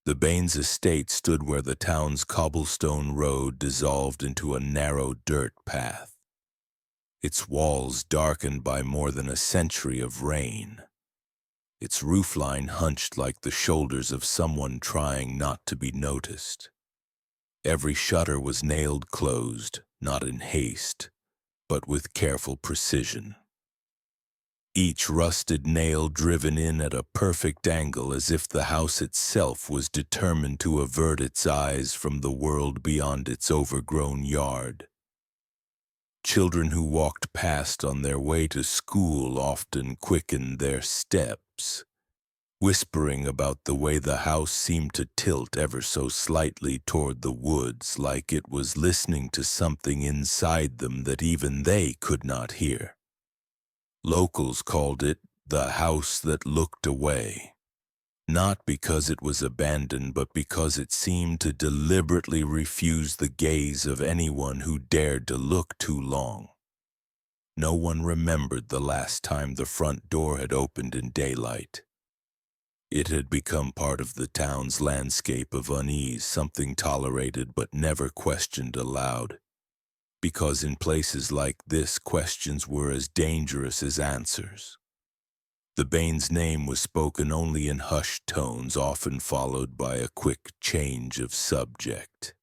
The Baines estate stood where the town's cobblestone road dissolved into a narrow dirt path, its walls darkened by more than a century of rain, its roofline hunched like the shoulders of someone trying not to be noticed. Every shutter was nailed closed, not in haste, but with careful precision. Each rusted nail driven in at a perfect angle, as if the house itself was determined to avert its eyes from the world beyond its overgrown yard. Children who walked past on their way to school often quickened their steps, whispering about the way the house seemed to tilt ever so slightly toward the woods, like it was listening to something inside them that even they could not hear. Locals called it the house that looked away, not because it was abandoned, but because it seemed to deliberately refuse the gaze of anyone who dared to look too long. No one remembered the last time the front door had opened in daylight. It had become part of the town's landscape of unease, something tolerated but never questioned aloud. Because in places like this, questions were as dangerous as answers. The Baines' name was spoken only in hushed tones, often followed by a quick change of subject.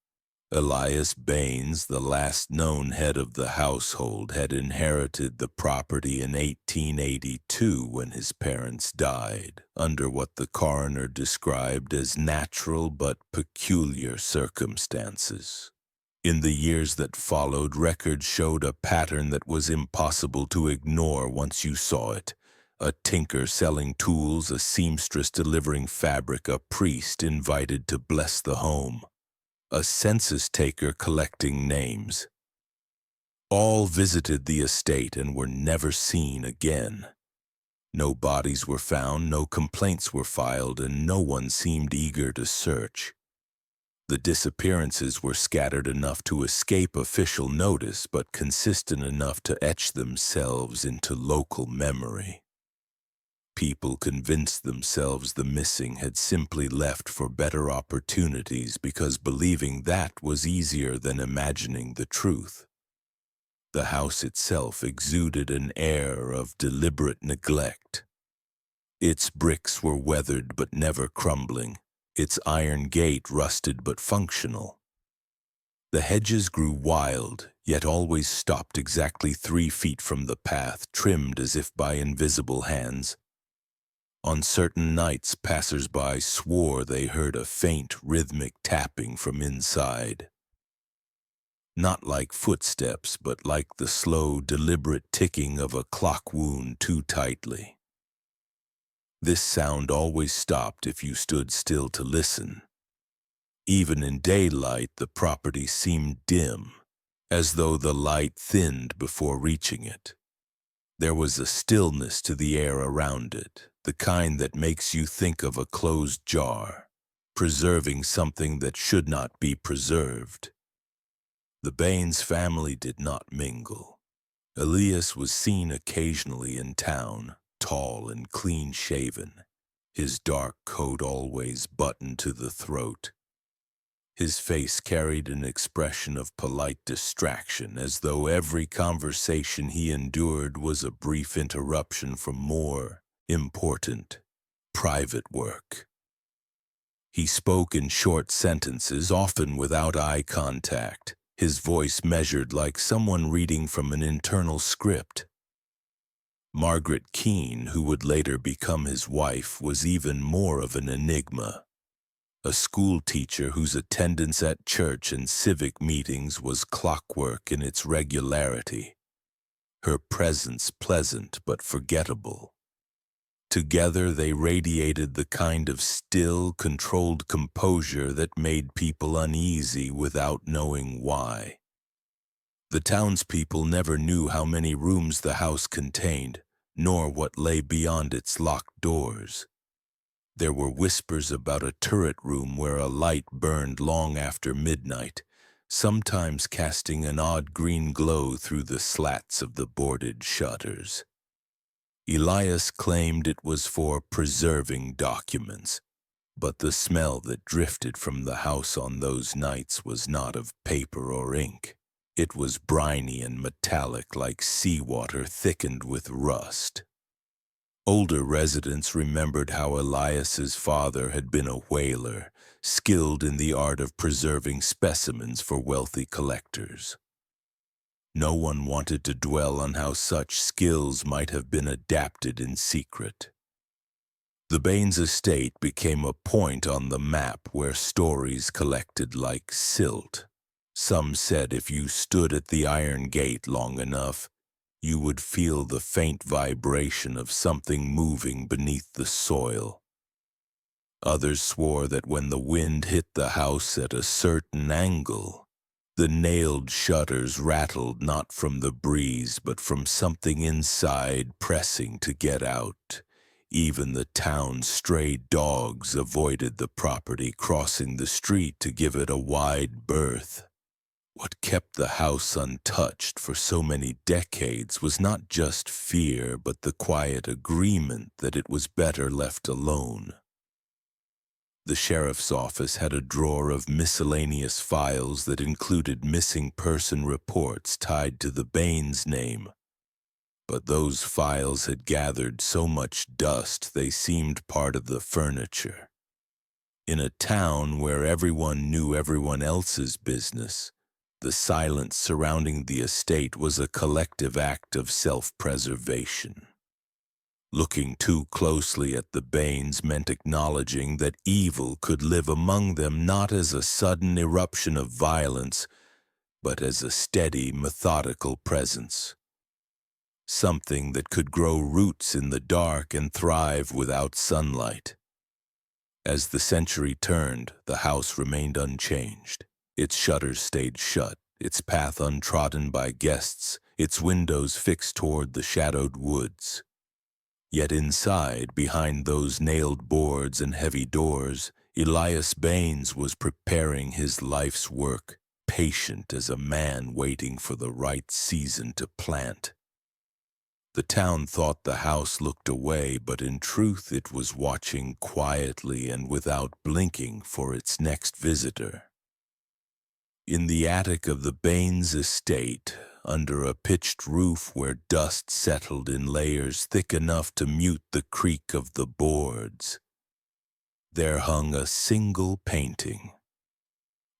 Elias Baines, the last known head of the household, had inherited the property in 1882 when his parents died, under what the coroner described as natural but peculiar circumstances. In the years that followed, records showed a pattern that was impossible to ignore once you saw it. A tinker selling tools, a seamstress delivering fabric, a priest invited to bless the home, a census taker collecting names. All visited the estate and were never seen again. No bodies were found, no complaints were filed, and no one seemed eager to search. The disappearances were scattered enough to escape official notice, but consistent enough to etch themselves into local memory. People convinced themselves the missing had simply left for better opportunities because believing that was easier than imagining the truth. The house itself exuded an air of deliberate neglect. Its bricks were weathered but never crumbling. Its iron gate rusted but functional. The hedges grew wild, yet always stopped exactly 3 feet from the path, trimmed as if by invisible hands. On certain nights, passers-by swore they heard a faint, rhythmic tapping from inside. Not like footsteps, but like the slow, deliberate ticking of a clock wound too tightly. This sound always stopped if you stood still to listen. Even in daylight, the property seemed dim, as though the light thinned before reaching it. There was a stillness to the air around it, the kind that makes you think of a closed jar, preserving something that should not be preserved. The Baines family did not mingle. Elias was seen occasionally in town, tall and clean-shaven, his dark coat always buttoned to the throat. His face carried an expression of polite distraction, as though every conversation he endured was a brief interruption from more important, private work. He spoke in short sentences, often without eye contact, his voice measured like someone reading from an internal script. Margaret Keene, who would later become his wife, was even more of an enigma. A school teacher whose attendance at church and civic meetings was clockwork in its regularity. Her presence pleasant but forgettable. Together they radiated the kind of still, controlled composure that made people uneasy without knowing why. The townspeople never knew how many rooms the house contained, nor what lay beyond its locked doors. There were whispers about a turret room where a light burned long after midnight, sometimes casting an odd green glow through the slats of the boarded shutters. Elias claimed it was for preserving documents, But the smell that drifted from the house on those nights was not of paper or ink. It was briny and metallic like seawater thickened with rust. Older residents remembered how Elias's father had been a whaler, skilled in the art of preserving specimens for wealthy collectors. No one wanted to dwell on how such skills might have been adapted in secret. The Baines estate became a point on the map where stories collected like silt. Some said if you stood at the iron gate long enough, you would feel the faint vibration of something moving beneath the soil. Others swore that when the wind hit the house at a certain angle, the nailed shutters rattled not from the breeze but from something inside pressing to get out. Even the town's stray dogs avoided the property, crossing the street to give it a wide berth. What kept the house untouched for so many decades was not just fear, but the quiet agreement that it was better left alone. The sheriff's office had a drawer of miscellaneous files that included missing person reports tied to the Baines name. But those files had gathered so much dust they seemed part of the furniture. In a town where everyone knew everyone else's business, the silence surrounding the estate was a collective act of self-preservation. Looking too closely at the Baines meant acknowledging that evil could live among them not as a sudden eruption of violence, but as a steady, methodical presence. Something that could grow roots in the dark and thrive without sunlight. As the century turned, the house remained unchanged. Its shutters stayed shut, its path untrodden by guests, its windows fixed toward the shadowed woods. Yet inside, behind those nailed boards and heavy doors, Elias Baines was preparing his life's work, patient as a man waiting for the right season to plant. The town thought the house looked away, but in truth it was watching quietly and without blinking for its next visitor. In the attic of the Baines estate, under a pitched roof where dust settled in layers thick enough to mute the creak of the boards, there hung a single painting.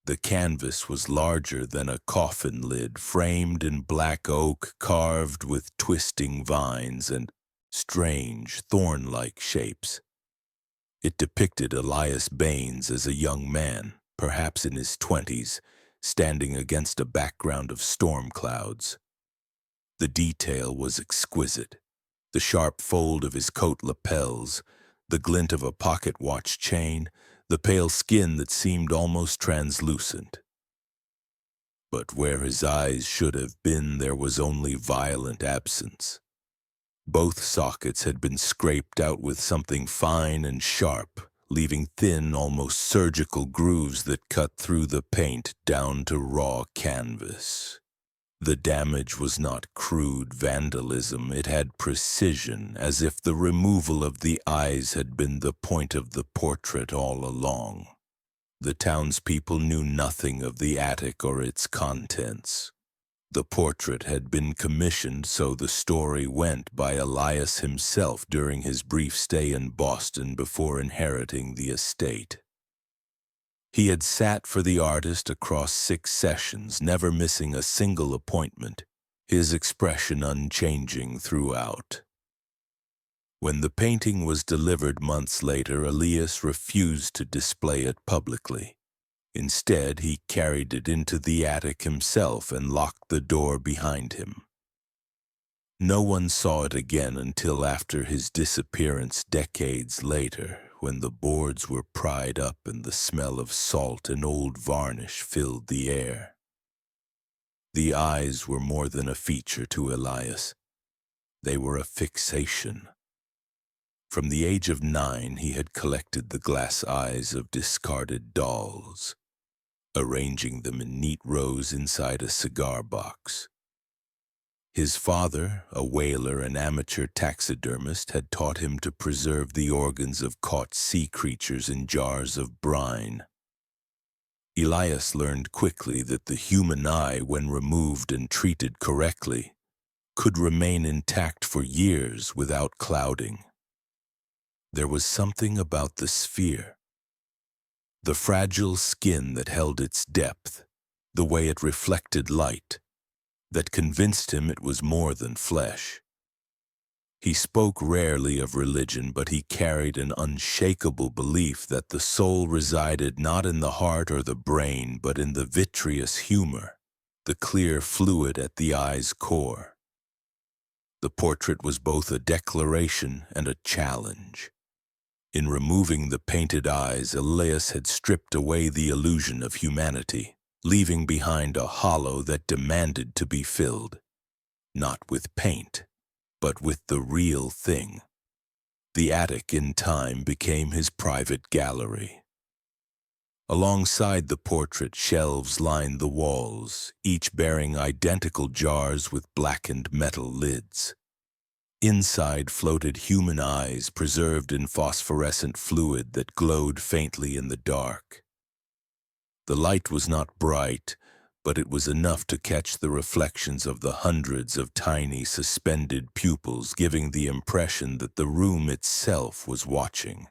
The canvas was larger than a coffin lid, framed in black oak, carved with twisting vines and strange, thorn-like shapes. It depicted Elias Baines as a young man, perhaps in his 20s, standing against a background of storm clouds. The detail was exquisite. The sharp fold of his coat lapels, the glint of a pocket watch chain, the pale skin that seemed almost translucent. But where his eyes should have been, there was only violent absence. Both sockets had been scraped out with something fine and sharp, leaving thin, almost surgical grooves that cut through the paint down to raw canvas. The damage was not crude vandalism, it had precision, as if the removal of the eyes had been the point of the portrait all along. The townspeople knew nothing of the attic or its contents. The portrait had been commissioned, so the story went, by Elias himself during his brief stay in Boston before inheriting the estate. He had sat for the artist across 6 sessions, never missing a single appointment, his expression unchanging throughout. When the painting was delivered months later, Elias refused to display it publicly. Instead, he carried it into the attic himself and locked the door behind him. No one saw it again until after his disappearance decades later, when the boards were pried up and the smell of salt and old varnish filled the air. The eyes were more than a feature to Elias. They were a fixation. From the age of 9, he had collected the glass eyes of discarded dolls, arranging them in neat rows inside a cigar box. His father, a whaler and amateur taxidermist, had taught him to preserve the organs of caught sea creatures in jars of brine. Elias learned quickly that the human eye, when removed and treated correctly, could remain intact for years without clouding. There was something about the sphere, the fragile skin that held its depth, the way it reflected light, that convinced him it was more than flesh. He spoke rarely of religion, but he carried an unshakable belief that the soul resided not in the heart or the brain, but in the vitreous humor, the clear fluid at the eye's core. The portrait was both a declaration and a challenge. In removing the painted eyes, Elias had stripped away the illusion of humanity, leaving behind a hollow that demanded to be filled, not with paint, but with the real thing. The attic, in time, became his private gallery. Alongside the portrait, shelves lined the walls, each bearing identical jars with blackened metal lids. Inside floated human eyes preserved in phosphorescent fluid that glowed faintly in the dark. The light was not bright, but it was enough to catch the reflections of the hundreds of tiny suspended pupils, giving the impression that the room itself was watching.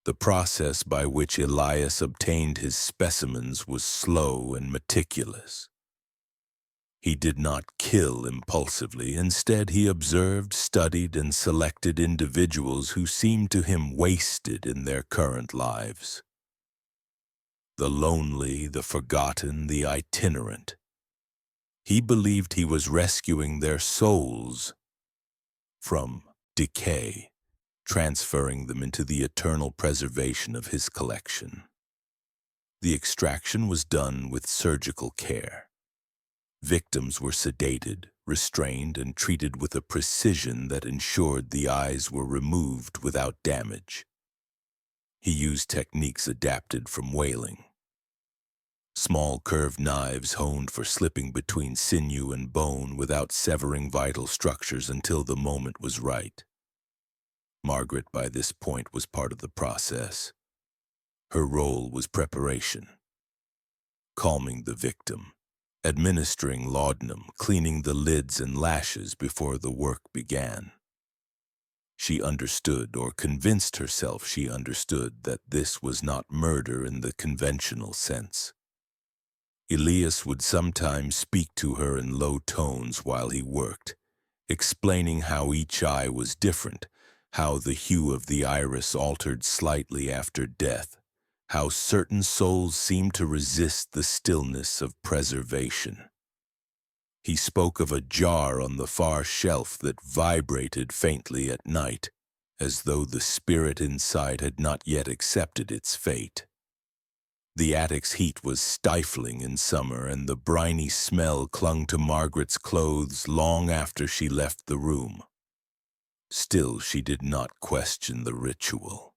The process by which Elias obtained his specimens was slow and meticulous. He did not kill impulsively. Instead, he observed, studied, and selected individuals who seemed to him wasted in their current lives. The lonely, the forgotten, the itinerant. He believed he was rescuing their souls from decay, transferring them into the eternal preservation of his collection. The extraction was done with surgical care. Victims were sedated, restrained, and treated with a precision that ensured the eyes were removed without damage. He used techniques adapted from whaling. Small curved knives honed for slipping between sinew and bone without severing vital structures until the moment was right. Margaret, by this point, was part of the process. Her role was preparation, calming the victim, administering laudanum, cleaning the lids and lashes before the work began. She understood, or convinced herself she understood, that this was not murder in the conventional sense. Elias would sometimes speak to her in low tones while he worked, explaining how each eye was different, how the hue of the iris altered slightly after death, how certain souls seemed to resist the stillness of preservation. He spoke of a jar on the far shelf that vibrated faintly at night, as though the spirit inside had not yet accepted its fate. The attic's heat was stifling in summer, and the briny smell clung to Margaret's clothes long after she left the room. Still, she did not question the ritual.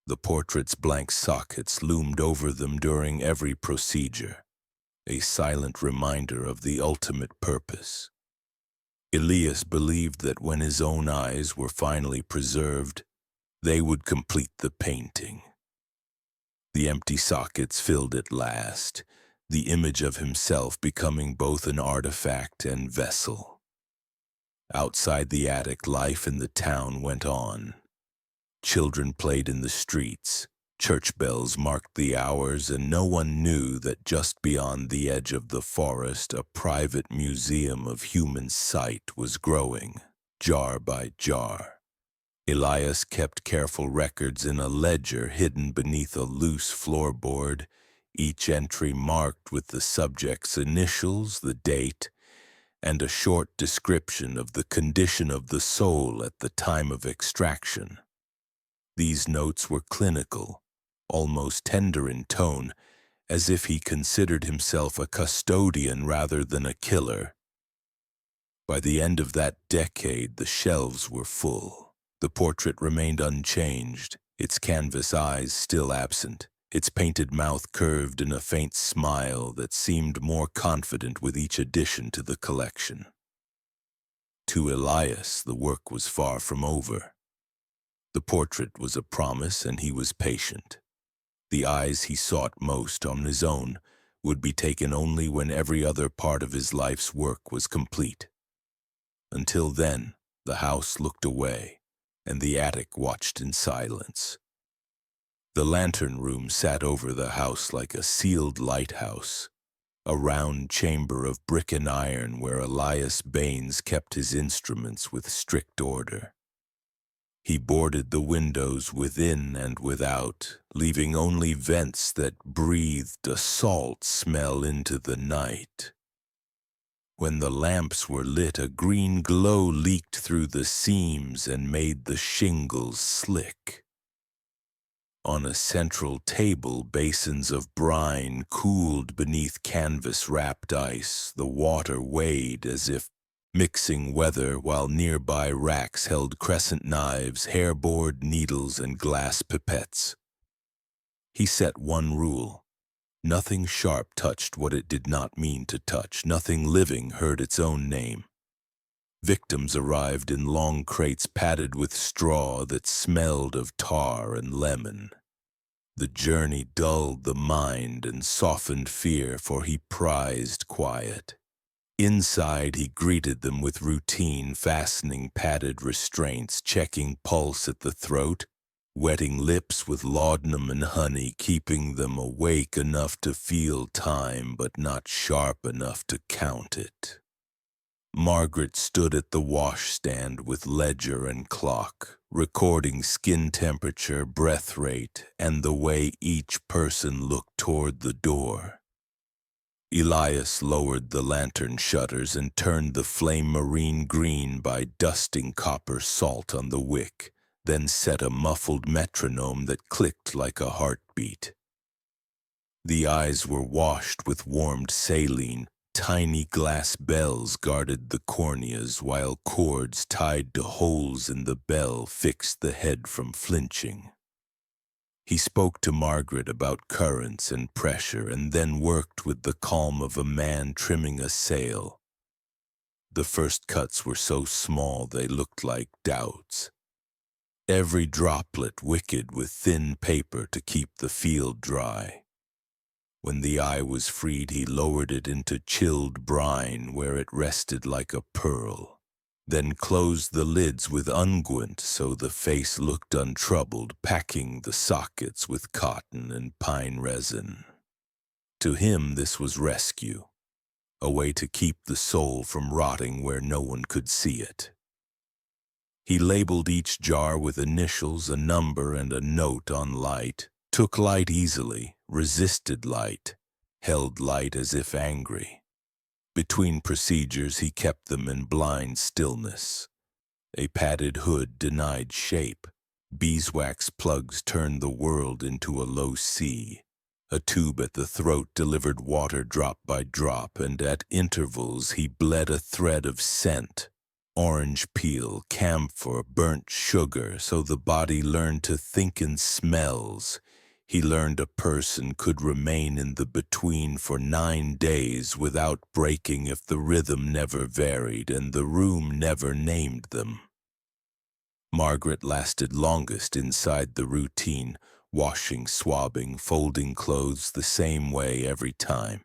The portrait's blank sockets loomed over them during every procedure, a silent reminder of the ultimate purpose. Elias believed that when his own eyes were finally preserved, they would complete the painting. The empty sockets filled at last, the image of himself becoming both an artifact and vessel. Outside the attic, life in the town went on. Children played in the streets, church bells marked the hours, and no one knew that just beyond the edge of the forest, a private museum of human sight was growing, jar by jar. Elias kept careful records in a ledger hidden beneath a loose floorboard, each entry marked with the subject's initials, the date, and a short description of the condition of the soul at the time of extraction. These notes were clinical, almost tender in tone, as if he considered himself a custodian rather than a killer. By the end of that decade, the shelves were full. The portrait remained unchanged, its canvas eyes still absent, Its painted mouth curved in a faint smile that seemed more confident with each addition to the collection. To Elias, the work was far from over. The portrait was a promise, and he was patient. The eyes he sought most on his own would be taken only when every other part of his life's work was complete. Until then, the house looked away, and the attic watched in silence. The lantern room sat over the house like a sealed lighthouse, a round chamber of brick and iron where Elias Baines kept his instruments with strict order. He boarded the windows within and without, leaving only vents that breathed a salt smell into the night. When the lamps were lit, a green glow leaked through the seams and made the shingles slick. On a central table, basins of brine cooled beneath canvas-wrapped ice. The water weighed as if mixing weather, while nearby racks held crescent knives, hair-bored needles, and glass pipettes. He set one rule. Nothing sharp touched what it did not mean to touch. Nothing living heard its own name. Victims arrived in long crates padded with straw that smelled of tar and lemon. The journey dulled the mind and softened fear, for he prized quiet. Inside, he greeted them with routine, fastening padded restraints, checking pulse at the throat, wetting lips with laudanum and honey, keeping them awake enough to feel time but not sharp enough to count it. Margaret stood at the washstand with ledger and clock, recording skin temperature, breath rate, and the way each person looked toward the door. Elias lowered the lantern shutters and turned the flame marine green by dusting copper salt on the wick, then set a muffled metronome that clicked like a heartbeat. The eyes were washed with warmed saline. Tiny glass bells guarded the corneas, while cords tied to holes in the bell fixed the head from flinching. He spoke to Margaret about currents and pressure, and then worked with the calm of a man trimming a sail. The first cuts were so small they looked like doubts. Every droplet wickered with thin paper to keep the field dry. When the eye was freed, he lowered it into chilled brine where it rested like a pearl, then closed the lids with unguent so the face looked untroubled, packing the sockets with cotton and pine resin. To him this was rescue, a way to keep the soul from rotting where no one could see it. He labeled each jar with initials, a number, and a note on light, took light easily, resisted light, held light as if angry. Between procedures, he kept them in blind stillness. A padded hood denied shape. Beeswax plugs turned the world into a low C. A tube at the throat delivered water drop by drop, and at intervals he bled a thread of scent. Orange peel, camphor, burnt sugar, so the body learned to think in smells. He learned a person could remain in the between for 9 days without breaking if the rhythm never varied and the room never named them. Margaret lasted longest inside the routine, washing, swabbing, folding clothes the same way every time.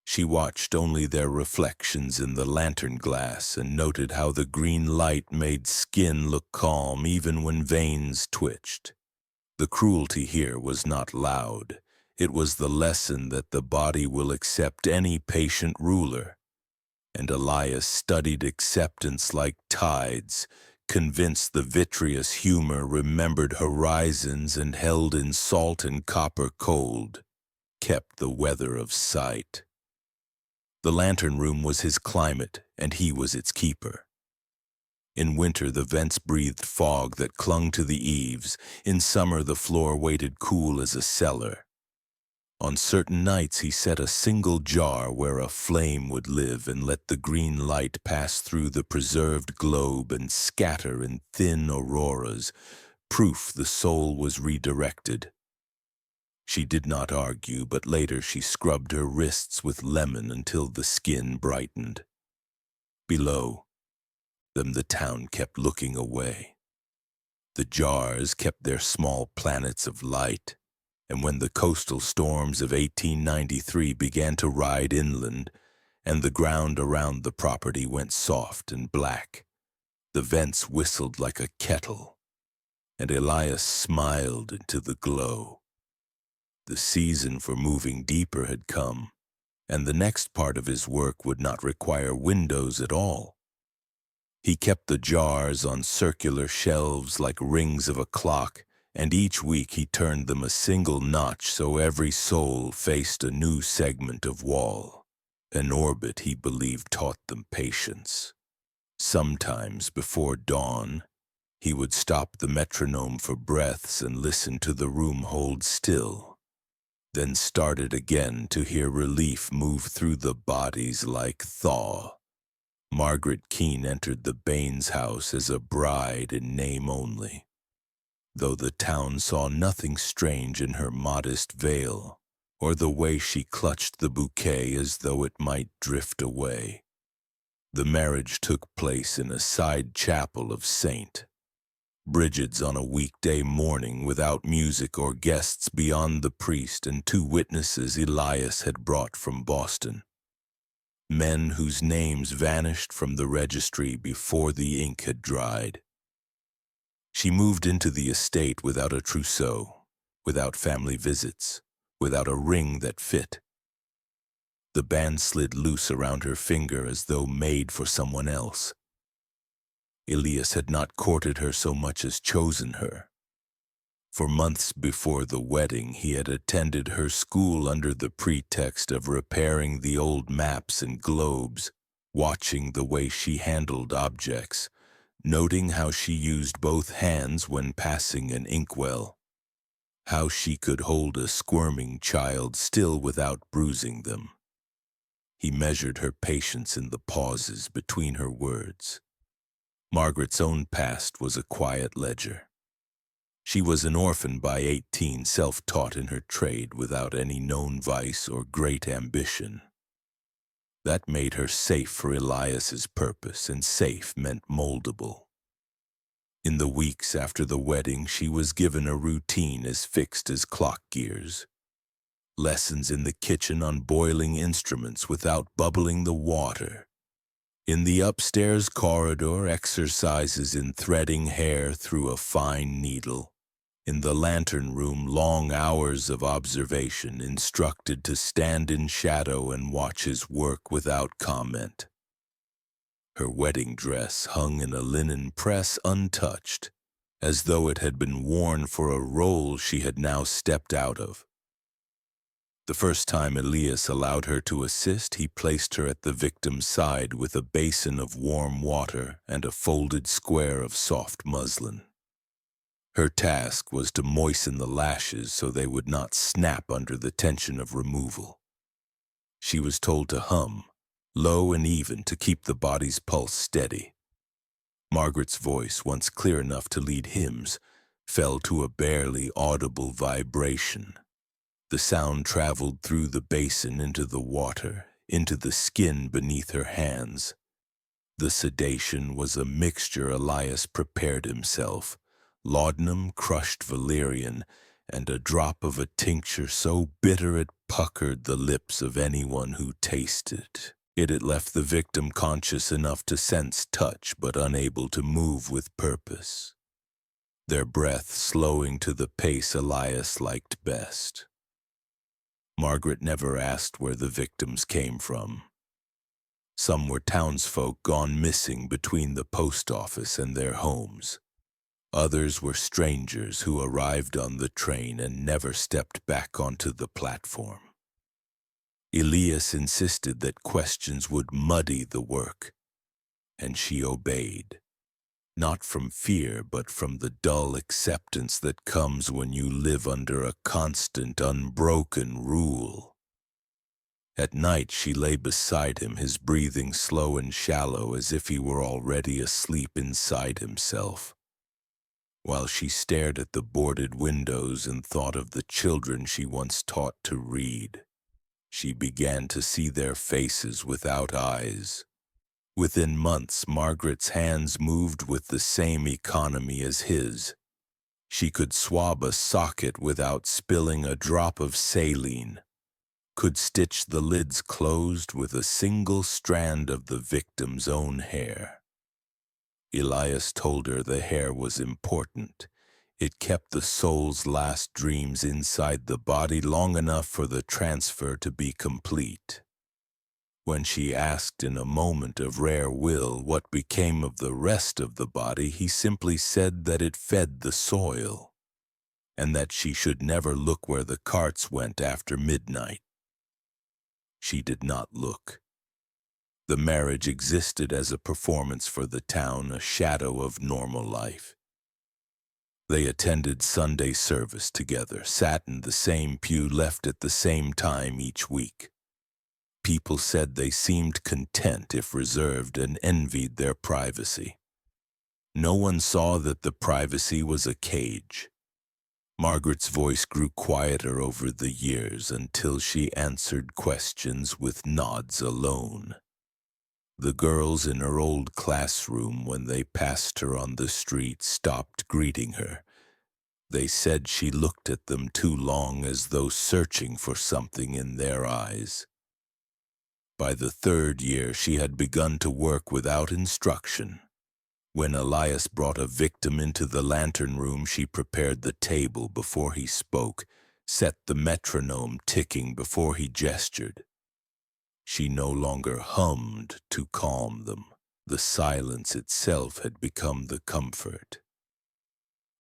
She watched only their reflections in the lantern glass and noted how the green light made skin look calm even when veins twitched. The cruelty here was not loud. It was the lesson that the body will accept any patient ruler. And Elias studied acceptance like tides, convinced the vitreous humor remembered horizons and held in salt and copper cold, kept the weather of sight. The lantern room was his climate, and he was its keeper. In winter, the vents breathed fog that clung to the eaves. In summer, the floor waited cool as a cellar. On certain nights, he set a single jar where a flame would live and let the green light pass through the preserved globe and scatter in thin auroras, proof the soul was redirected. She did not argue, but later she scrubbed her wrists with lemon until the skin brightened. Below them, the town kept looking away. The jars kept their small planets of light, and when the coastal storms of 1893 began to ride inland, and the ground around the property went soft and black, the vents whistled like a kettle, and Elias smiled into the glow. The season for moving deeper had come, and the next part of his work would not require windows at all. He kept the jars on circular shelves like rings of a clock, and each week he turned them a single notch so every soul faced a new segment of wall. An orbit, he believed, taught them patience. Sometimes, before dawn, he would stop the metronome for breaths and listen to the room hold still, then started again to hear relief move through the bodies like thaw. Margaret Keene entered the Baines house as a bride in name only, though the town saw nothing strange in her modest veil or the way she clutched the bouquet as though it might drift away. The marriage took place in a side chapel of St. Bridget's on a weekday morning without music or guests beyond the priest and two witnesses Elias had brought from Boston. Men whose names vanished from the registry before the ink had dried. She moved into the estate without a trousseau, without family visits, without a ring that fit. The band slid loose around her finger as though made for someone else. Elias had not courted her so much as chosen her. For months before the wedding, he had attended her school under the pretext of repairing the old maps and globes, watching the way she handled objects, noting how she used both hands when passing an inkwell, how she could hold a squirming child still without bruising them. He measured her patience in the pauses between her words. Margaret's own past was a quiet ledger. She was an orphan by 18, self-taught in her trade without any known vice or great ambition. That made her safe for Elias's purpose, and safe meant moldable. In the weeks after the wedding, she was given a routine as fixed as clock gears. Lessons in the kitchen on boiling instruments without bubbling the water. In the upstairs corridor, exercises in threading hair through a fine needle. In the lantern room, long hours of observation, instructed to stand in shadow and watch his work without comment. Her wedding dress hung in a linen press untouched, as though it had been worn for a role she had now stepped out of. The first time Elias allowed her to assist, he placed her at the victim's side with a basin of warm water and a folded square of soft muslin. Her task was to moisten the lashes so they would not snap under the tension of removal. She was told to hum, low and even, to keep the body's pulse steady. Margaret's voice, once clear enough to lead hymns, fell to a barely audible vibration. The sound traveled through the basin into the water, into the skin beneath her hands. The sedation was a mixture Elias prepared himself, laudanum, crushed valerian, and a drop of a tincture so bitter it puckered the lips of anyone who tasted. It had left the victim conscious enough to sense touch but unable to move with purpose, their breath slowing to the pace Elias liked best. Margaret never asked where the victims came from. Some were townsfolk gone missing between the post office and their homes. Others were strangers who arrived on the train and never stepped back onto the platform. Elias insisted that questions would muddy the work, and she obeyed, not from fear but from the dull acceptance that comes when you live under a constant, unbroken rule. At night she lay beside him, his breathing slow and shallow as if he were already asleep inside himself. while she stared at the boarded windows and thought of the children she once taught to read. She began to see their faces without eyes. Within months, Margaret's hands moved with the same economy as his. She could swab a socket without spilling a drop of saline, could stitch the lids closed with a single strand of the victim's own hair. Elias told her the hair was important. It kept the soul's last dreams inside the body long enough for the transfer to be complete. When she asked in a moment of rare will what became of the rest of the body, he simply said that it fed the soil, and that she should never look where the carts went after midnight. She did not look. The marriage existed as a performance for the town, a shadow of normal life. They attended Sunday service together, sat in the same pew, left at the same time each week. People said they seemed content if reserved and envied their privacy. No one saw that the privacy was a cage. Margaret's voice grew quieter over the years until she answered questions with nods alone. The girls in her old classroom, when they passed her on the street, stopped greeting her. They said she looked at them too long, as though searching for something in their eyes. By the third year, she had begun to work without instruction. When Elias brought a victim into the lantern room, she prepared the table before he spoke, set the metronome ticking before he gestured. She no longer hummed to calm them. The silence itself had become the comfort.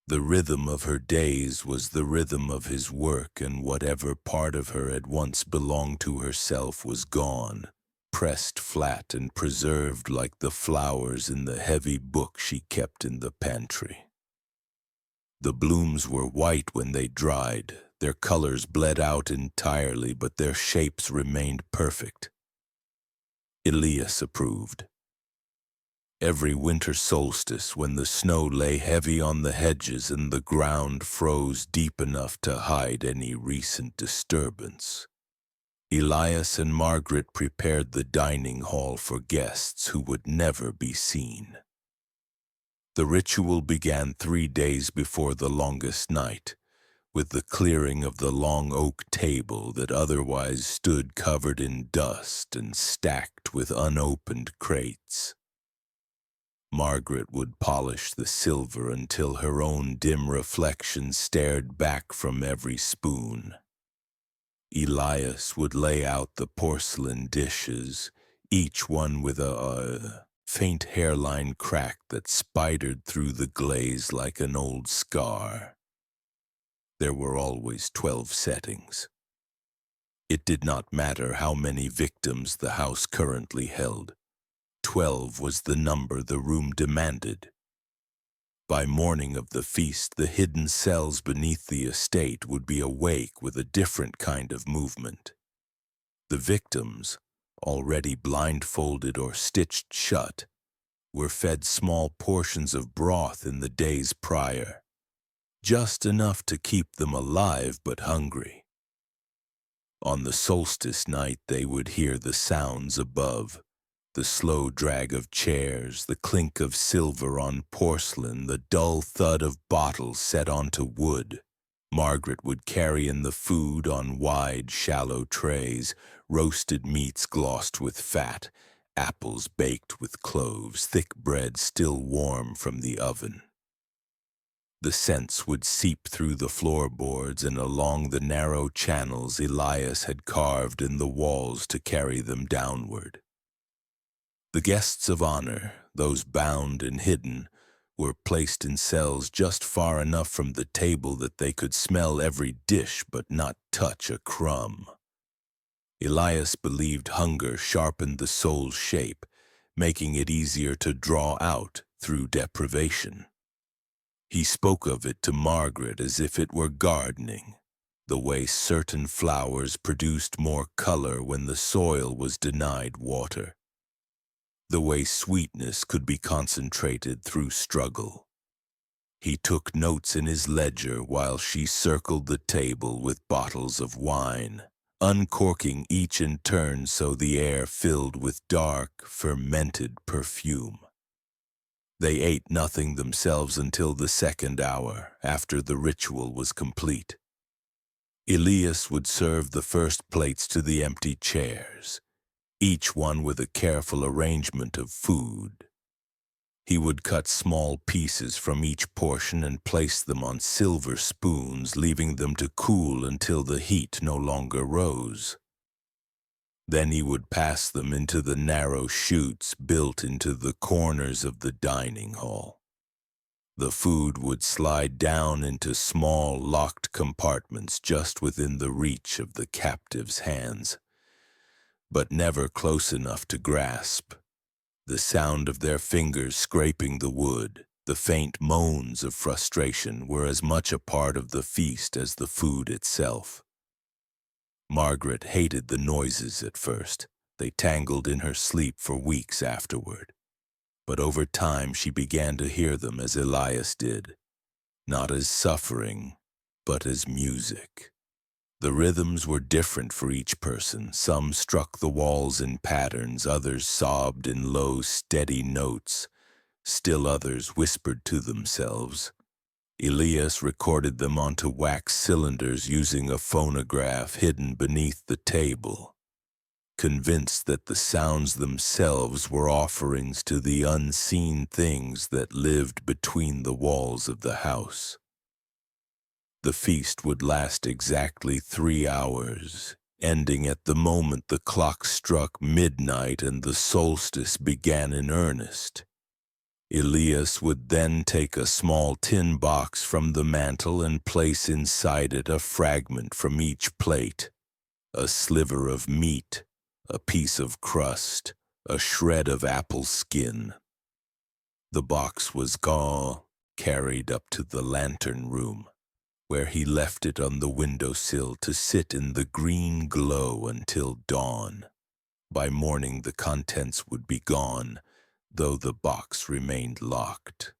The rhythm of her days was the rhythm of his work, and whatever part of her had once belonged to herself was gone, pressed flat and preserved like the flowers in the heavy book she kept in the pantry. The blooms were white when they dried. Their colors bled out entirely, but their shapes remained perfect. Elias approved. Every winter solstice, when the snow lay heavy on the hedges and the ground froze deep enough to hide any recent disturbance, Elias and Margaret prepared the dining hall for guests who would never be seen. The ritual began 3 days before the longest night, with the clearing of the long oak table that otherwise stood covered in dust and stacked with unopened crates. Margaret would polish the silver until her own dim reflection stared back from every spoon. Elias would lay out the porcelain dishes, each one with a faint hairline crack that spidered through the glaze like an old scar. There were always 12 settings. It did not matter how many victims the house currently held. 12 was the number the room demanded. By morning of the feast, the hidden cells beneath the estate would be awake with a different kind of movement. The victims, already blindfolded or stitched shut, were fed small portions of broth in the days prior, just enough to keep them alive but hungry. On the solstice night, they would hear the sounds above, the slow drag of chairs, the clink of silver on porcelain, the dull thud of bottles set onto wood. Margaret would carry in the food on wide, shallow trays, roasted meats glossed with fat, apples baked with cloves, thick bread still warm from the oven. The scents would seep through the floorboards and along the narrow channels Elias had carved in the walls to carry them downward. The guests of honor, those bound and hidden, were placed in cells just far enough from the table that they could smell every dish but not touch a crumb. Elias believed hunger sharpened the soul's shape, making it easier to draw out through deprivation. He spoke of it to Margaret as if it were gardening, the way certain flowers produced more color when the soil was denied water, the way sweetness could be concentrated through struggle. He took notes in his ledger while she circled the table with bottles of wine, uncorking each in turn so the air filled with dark, fermented perfume. They ate nothing themselves until the second hour, after the ritual was complete. Elias would serve the first plates to the empty chairs, each one with a careful arrangement of food. He would cut small pieces from each portion and place them on silver spoons, leaving them to cool until the heat no longer rose. Then he would pass them into the narrow chutes built into the corners of the dining hall. The food would slide down into small, locked compartments just within the reach of the captive's hands, but never close enough to grasp. The sound of their fingers scraping the wood, the faint moans of frustration were as much a part of the feast as the food itself. Margaret hated the noises at first. They tangled in her sleep for weeks afterward. But over time she began to hear them as Elias did, not as suffering, but as music. The rhythms were different for each person. Some struck the walls in patterns, others sobbed in low, steady notes. Still others whispered to themselves. Elias recorded them onto wax cylinders using a phonograph hidden beneath the table, convinced that the sounds themselves were offerings to the unseen things that lived between the walls of the house. The feast would last exactly 3 hours, ending at the moment the clock struck midnight and the solstice began in earnest. Elias would then take a small tin box from the mantel and place inside it a fragment from each plate, a sliver of meat, a piece of crust, a shred of apple skin. The box was carried up to the lantern room, where he left it on the windowsill to sit in the green glow until dawn. By morning the contents would be gone, though the box remained locked.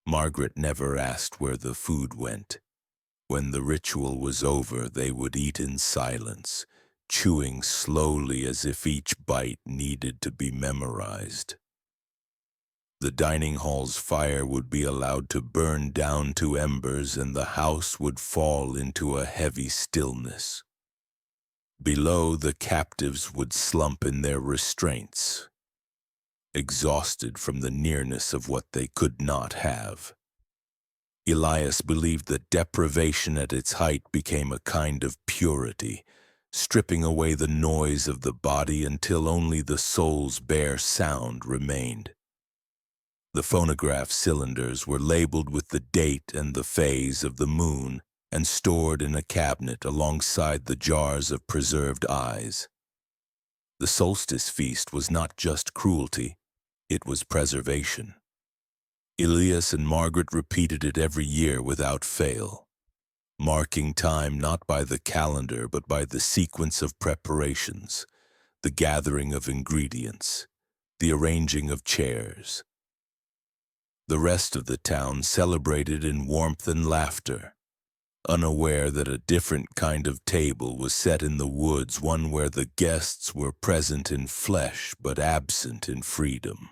Margaret never asked where the food went. When the ritual was over, they would eat in silence, chewing slowly as if each bite needed to be memorized. The dining hall's fire would be allowed to burn down to embers and the house would fall into a heavy stillness. Below, the captives would slump in their restraints, exhausted from the nearness of what they could not have. Elias believed that deprivation at its height became a kind of purity, stripping away the noise of the body until only the soul's bare sound remained. The phonograph cylinders were labeled with the date and the phase of the moon and stored in a cabinet alongside the jars of preserved eyes. The solstice feast was not just cruelty, it was preservation. Elias and Margaret repeated it every year without fail, marking time not by the calendar but by the sequence of preparations, the gathering of ingredients, the arranging of chairs. The rest of the town celebrated in warmth and laughter, unaware that a different kind of table was set in the woods, one where the guests were present in flesh but absent in freedom.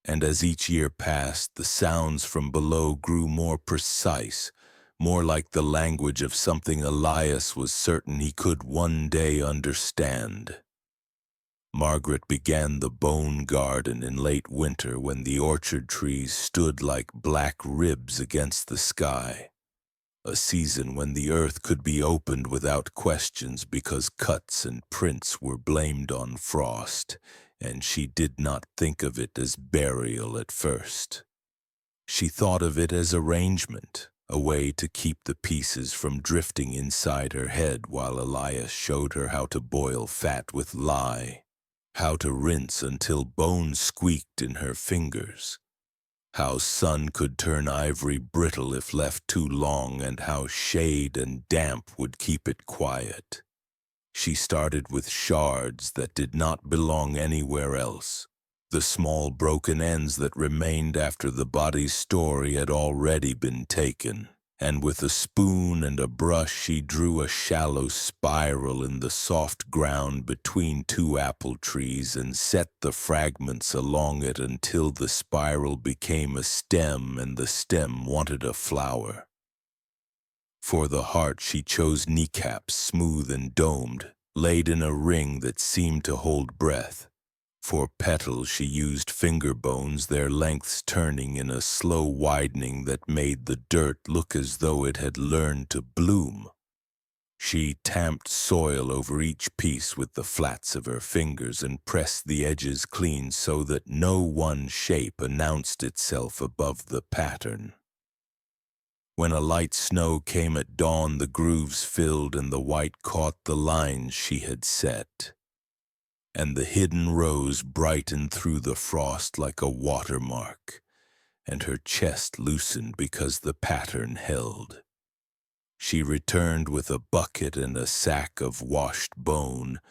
And as each year passed, the sounds from below grew more precise, more like the language of something Elias was certain he could one day understand. Margaret began the bone garden in late winter when the orchard trees stood like black ribs against the sky, a season when the earth could be opened without questions because cuts and prints were blamed on frost, and she did not think of it as burial at first. She thought of it as arrangement, a way to keep the pieces from drifting inside her head while Elias showed her how to boil fat with lye, how to rinse until bones squeaked in her fingers, how sun could turn ivory brittle if left too long, and how shade and damp would keep it quiet. She started with shards that did not belong anywhere else, the small broken ends that remained after the body's story had already been taken, and with a spoon and a brush she drew a shallow spiral in the soft ground between two apple trees and set the fragments along it until the spiral became a stem and the stem wanted a flower. For the heart she chose kneecaps smooth and domed, laid in a ring that seemed to hold breath. For petals she used finger bones, their lengths turning in a slow widening that made the dirt look as though it had learned to bloom. She tamped soil over each piece with the flats of her fingers and pressed the edges clean so that no one shape announced itself above the pattern. When a light snow came at dawn, the grooves filled and the white caught the lines she had set. And the hidden rose brightened through the frost like a watermark, and her chest loosened because the pattern held. She returned with a bucket and a sack of washed bone,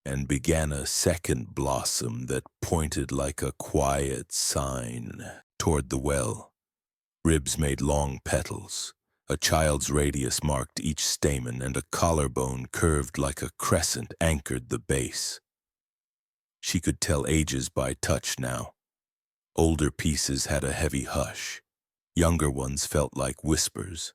and began a second blossom that pointed like a quiet sign toward the well. Ribs made long petals. A child's radius marked each stamen, and a collarbone curved like a crescent anchored the base. She could tell ages by touch now. Older pieces had a heavy hush. Younger ones felt like whispers.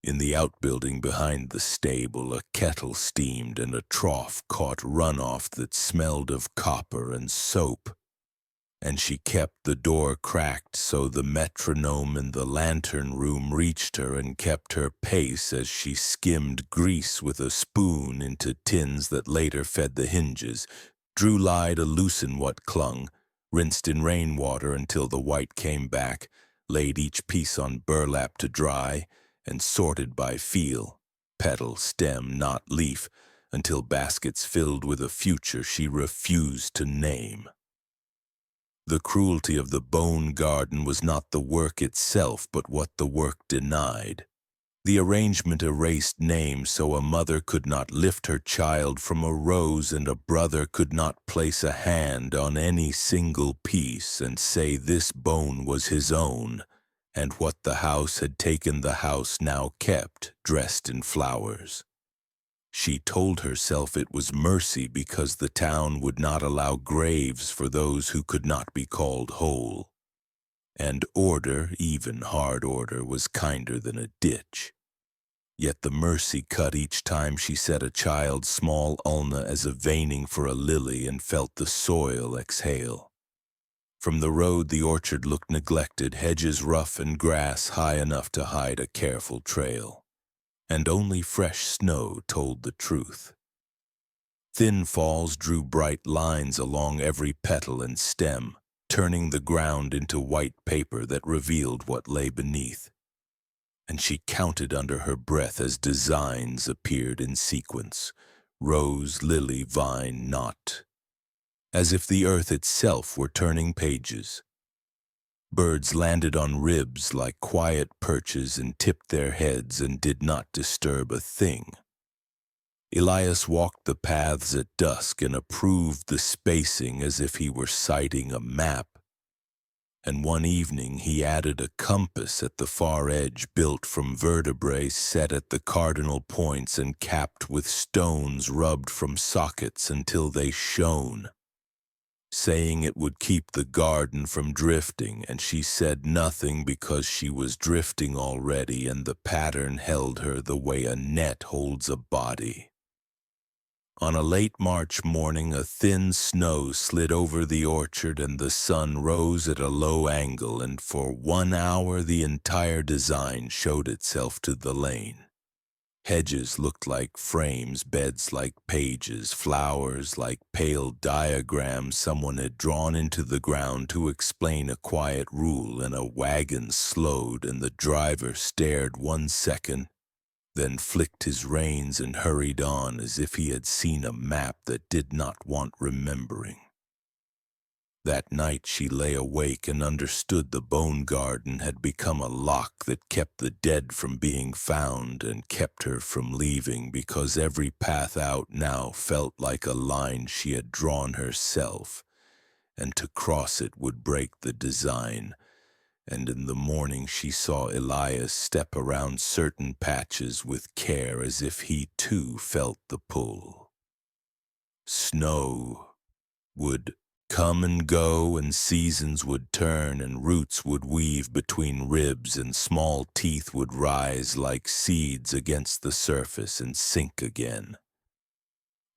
In the outbuilding behind the stable, a kettle steamed and a trough caught runoff that smelled of copper and soap. And she kept the door cracked so the metronome in the lantern room reached her and kept her pace as she skimmed grease with a spoon into tins that later fed the hinges, drew lye to loosen what clung, rinsed in rainwater until the white came back, laid each piece on burlap to dry, and sorted by feel, petal, stem, knot, leaf, until baskets filled with a future she refused to name. The cruelty of the bone garden was not the work itself, but what the work denied. The arrangement erased names so a mother could not lift her child from a rose and a brother could not place a hand on any single piece and say this bone was his own, and what the house had taken the house now kept, dressed in flowers. She told herself it was mercy because the town would not allow graves for those who could not be called whole. And order, even hard order, was kinder than a ditch. Yet the mercy cut each time she set a child's small ulna as a veining for a lily and felt the soil exhale. From the road the orchard looked neglected, hedges rough and grass high enough to hide a careful trail. And only fresh snow told the truth. Thin falls drew bright lines along every petal and stem, turning the ground into white paper that revealed what lay beneath. And she counted under her breath as designs appeared in sequence, rose, lily, vine, knot, as if the earth itself were turning pages. Birds landed on ribs like quiet perches and tipped their heads and did not disturb a thing. Elias walked the paths at dusk and approved the spacing as if he were citing a map. And one evening he added a compass at the far edge built from vertebrae set at the cardinal points and capped with stones rubbed from sockets until they shone, saying it would keep the garden from drifting, and she said nothing because she was drifting already and the pattern held her the way a net holds a body. On a late March morning, a thin snow slid over the orchard and the sun rose at a low angle, and for 1 hour the entire design showed itself to the lane. Hedges looked like frames, beds like pages, flowers like pale diagrams someone had drawn into the ground to explain a quiet rule, and a wagon slowed and the driver stared 1 second, then flicked his reins and hurried on as if he had seen a map that did not want remembering. That night she lay awake and understood the bone garden had become a lock that kept the dead from being found and kept her from leaving, because every path out now felt like a line she had drawn herself, and to cross it would break the design, and in the morning she saw Elias step around certain patches with care as if he too felt the pull. Snow would come and go, and seasons would turn, and roots would weave between ribs, and small teeth would rise like seeds against the surface and sink again.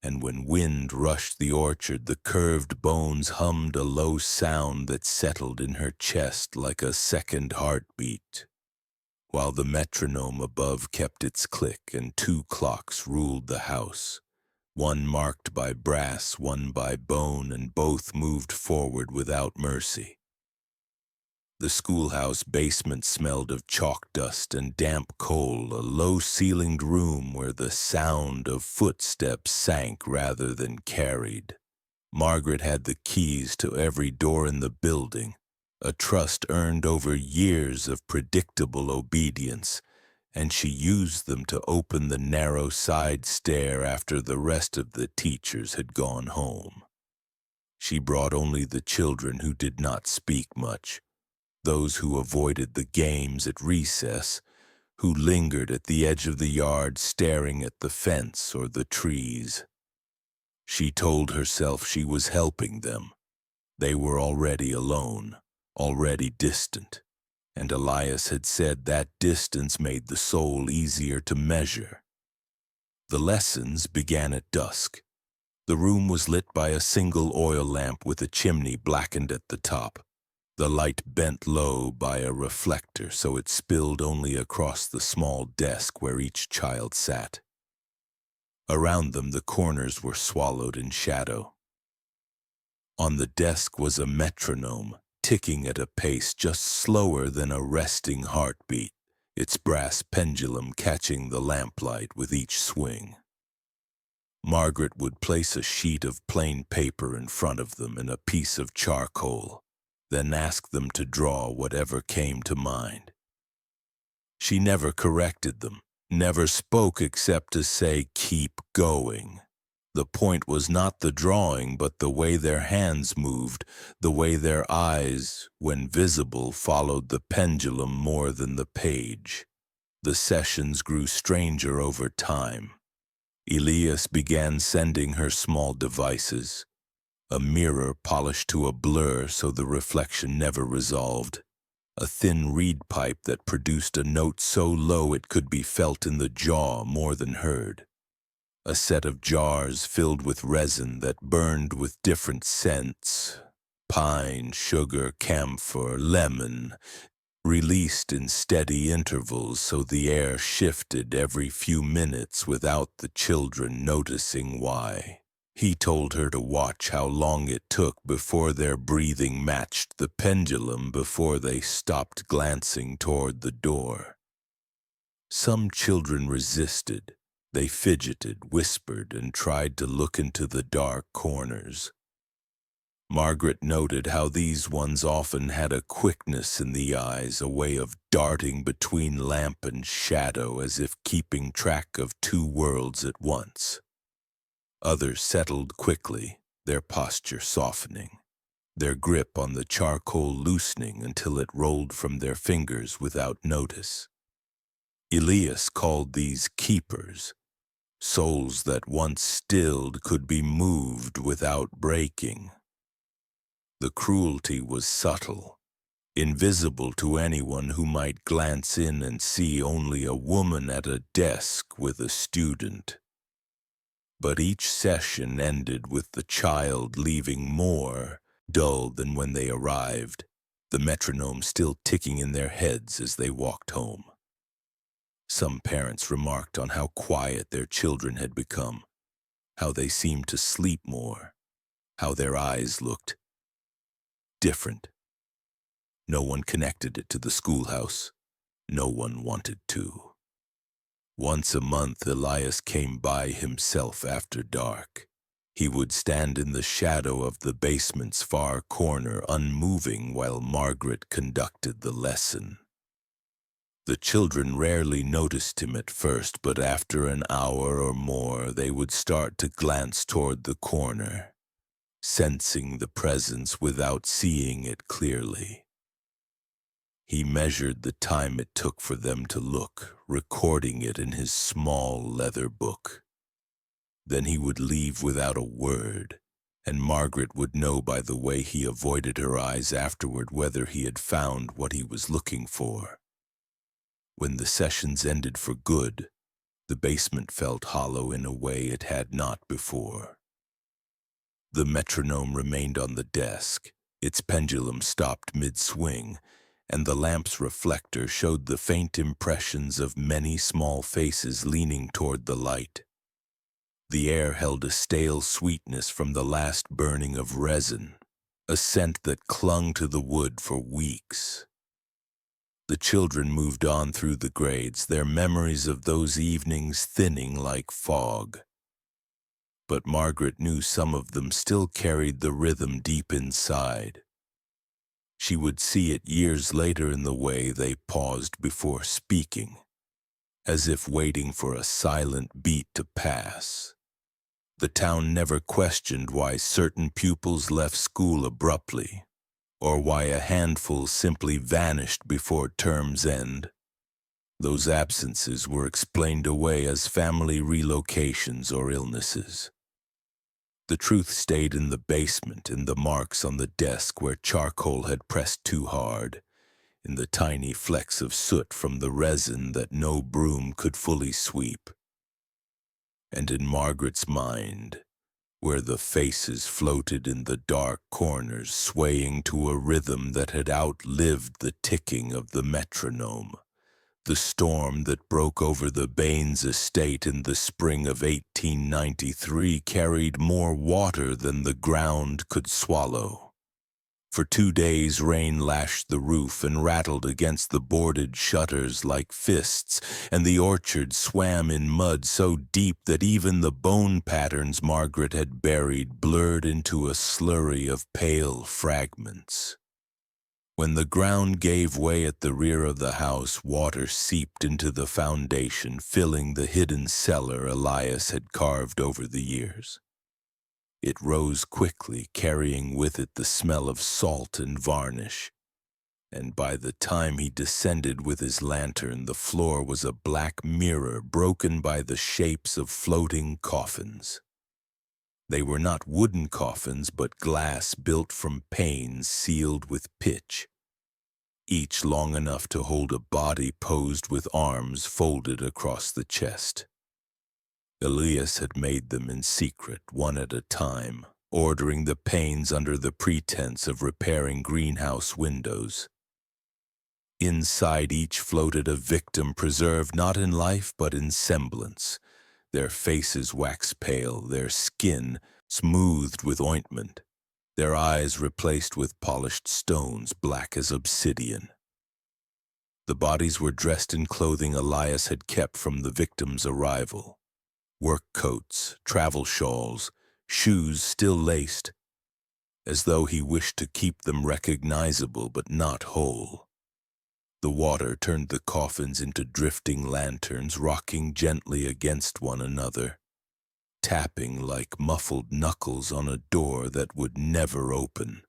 And when wind rushed the orchard, the curved bones hummed a low sound that settled in her chest like a second heartbeat, while the metronome above kept its click and two clocks ruled the house, one marked by brass, one by bone, and both moved forward without mercy. The schoolhouse basement smelled of chalk dust and damp coal, a low-ceilinged room where the sound of footsteps sank rather than carried. Margaret had the keys to every door in the building, a trust earned over years of predictable obedience, and she used them to open the narrow side stair after the rest of the teachers had gone home. She brought only the children who did not speak much, those who avoided the games at recess, who lingered at the edge of the yard staring at the fence or the trees. She told herself she was helping them. They were already alone, already distant, and Elias had said that distance made the soul easier to measure. The lessons began at dusk. The room was lit by a single oil lamp with a chimney blackened at the top. The light bent low by a reflector so it spilled only across the small desk where each child sat. Around them the corners were swallowed in shadow. On the desk was a metronome, ticking at a pace just slower than a resting heartbeat, its brass pendulum catching the lamplight with each swing. Margaret would place a sheet of plain paper in front of them and a piece of charcoal, then ask them to draw whatever came to mind. She never corrected them, never spoke except to say, "Keep going." The point was not the drawing, but the way their hands moved, the way their eyes, when visible, followed the pendulum more than the page. The sessions grew stranger over time. Elias began sending her small devices, a mirror polished to a blur so the reflection never resolved, a thin reed pipe that produced a note so low it could be felt in the jaw more than heard, a set of jars filled with resin that burned with different scents, pine, sugar, camphor, lemon, released in steady intervals so the air shifted every few minutes without the children noticing why. He told her to watch how long it took before their breathing matched the pendulum before they stopped glancing toward the door. Some children resisted. They fidgeted, whispered, and tried to look into the dark corners. Margaret noted how these ones often had a quickness in the eyes, a way of darting between lamp and shadow as if keeping track of two worlds at once. Others settled quickly, their posture softening, their grip on the charcoal loosening until it rolled from their fingers without notice. Elias called these keepers, souls that once stilled could be moved without breaking. The cruelty was subtle, invisible to anyone who might glance in and see only a woman at a desk with a student. But each session ended with the child leaving more dull than when they arrived, the metronome still ticking in their heads as they walked home. Some parents remarked on how quiet their children had become, how they seemed to sleep more, how their eyes looked different. No one connected it to the schoolhouse. No one wanted to. Once a month, Elias came by himself after dark. He would stand in the shadow of the basement's far corner, unmoving while Margaret conducted the lesson. The children rarely noticed him at first, but after an hour or more, they would start to glance toward the corner. sensing the presence without seeing it clearly. He measured the time it took for them to look, recording it in his small leather book. Then he would leave without a word, and Margaret would know by the way he avoided her eyes afterward whether he had found what he was looking for. When the sessions ended for good, the basement felt hollow in a way it had not before. The metronome remained on the desk, its pendulum stopped mid-swing, and the lamp's reflector showed the faint impressions of many small faces leaning toward the light. The air held a stale sweetness from the last burning of resin, a scent that clung to the wood for weeks. The children moved on through the grades, their memories of those evenings thinning like fog. But Margaret knew some of them still carried the rhythm deep inside. She would see it years later in the way they paused before speaking, as if waiting for a silent beat to pass. The town never questioned why certain pupils left school abruptly, or why a handful simply vanished before term's end. Those absences were explained away as family relocations or illnesses. The truth stayed in the basement, in the marks on the desk where charcoal had pressed too hard, in the tiny flecks of soot from the resin that no broom could fully sweep. And in Margaret's mind, where the faces floated in the dark corners, swaying to a rhythm that had outlived the ticking of the metronome. The storm that broke over the Baines estate in the spring of 1893 carried more water than the ground could swallow. For 2 days rain lashed the roof and rattled against the boarded shutters like fists, and the orchard swam in mud so deep that even the bone patterns Margaret had buried blurred into a slurry of pale fragments. When the ground gave way at the rear of the house, water seeped into the foundation, filling the hidden cellar Elias had carved over the years. It rose quickly, carrying with it the smell of salt and varnish, and by the time he descended with his lantern, the floor was a black mirror broken by the shapes of floating coffins. They were not wooden coffins, but glass built from panes sealed with pitch, each long enough to hold a body posed with arms folded across the chest. Elias had made them in secret, one at a time, ordering the panes under the pretense of repairing greenhouse windows. Inside each floated a victim preserved not in life but in semblance, their faces wax pale, their skin smoothed with ointment, their eyes replaced with polished stones black as obsidian. The bodies were dressed in clothing Elias had kept from the victim's arrival. Work coats, travel shawls, shoes still laced, as though he wished to keep them recognizable but not whole. The water turned the coffins into drifting lanterns, rocking gently against one another, tapping like muffled knuckles on a door that would never open.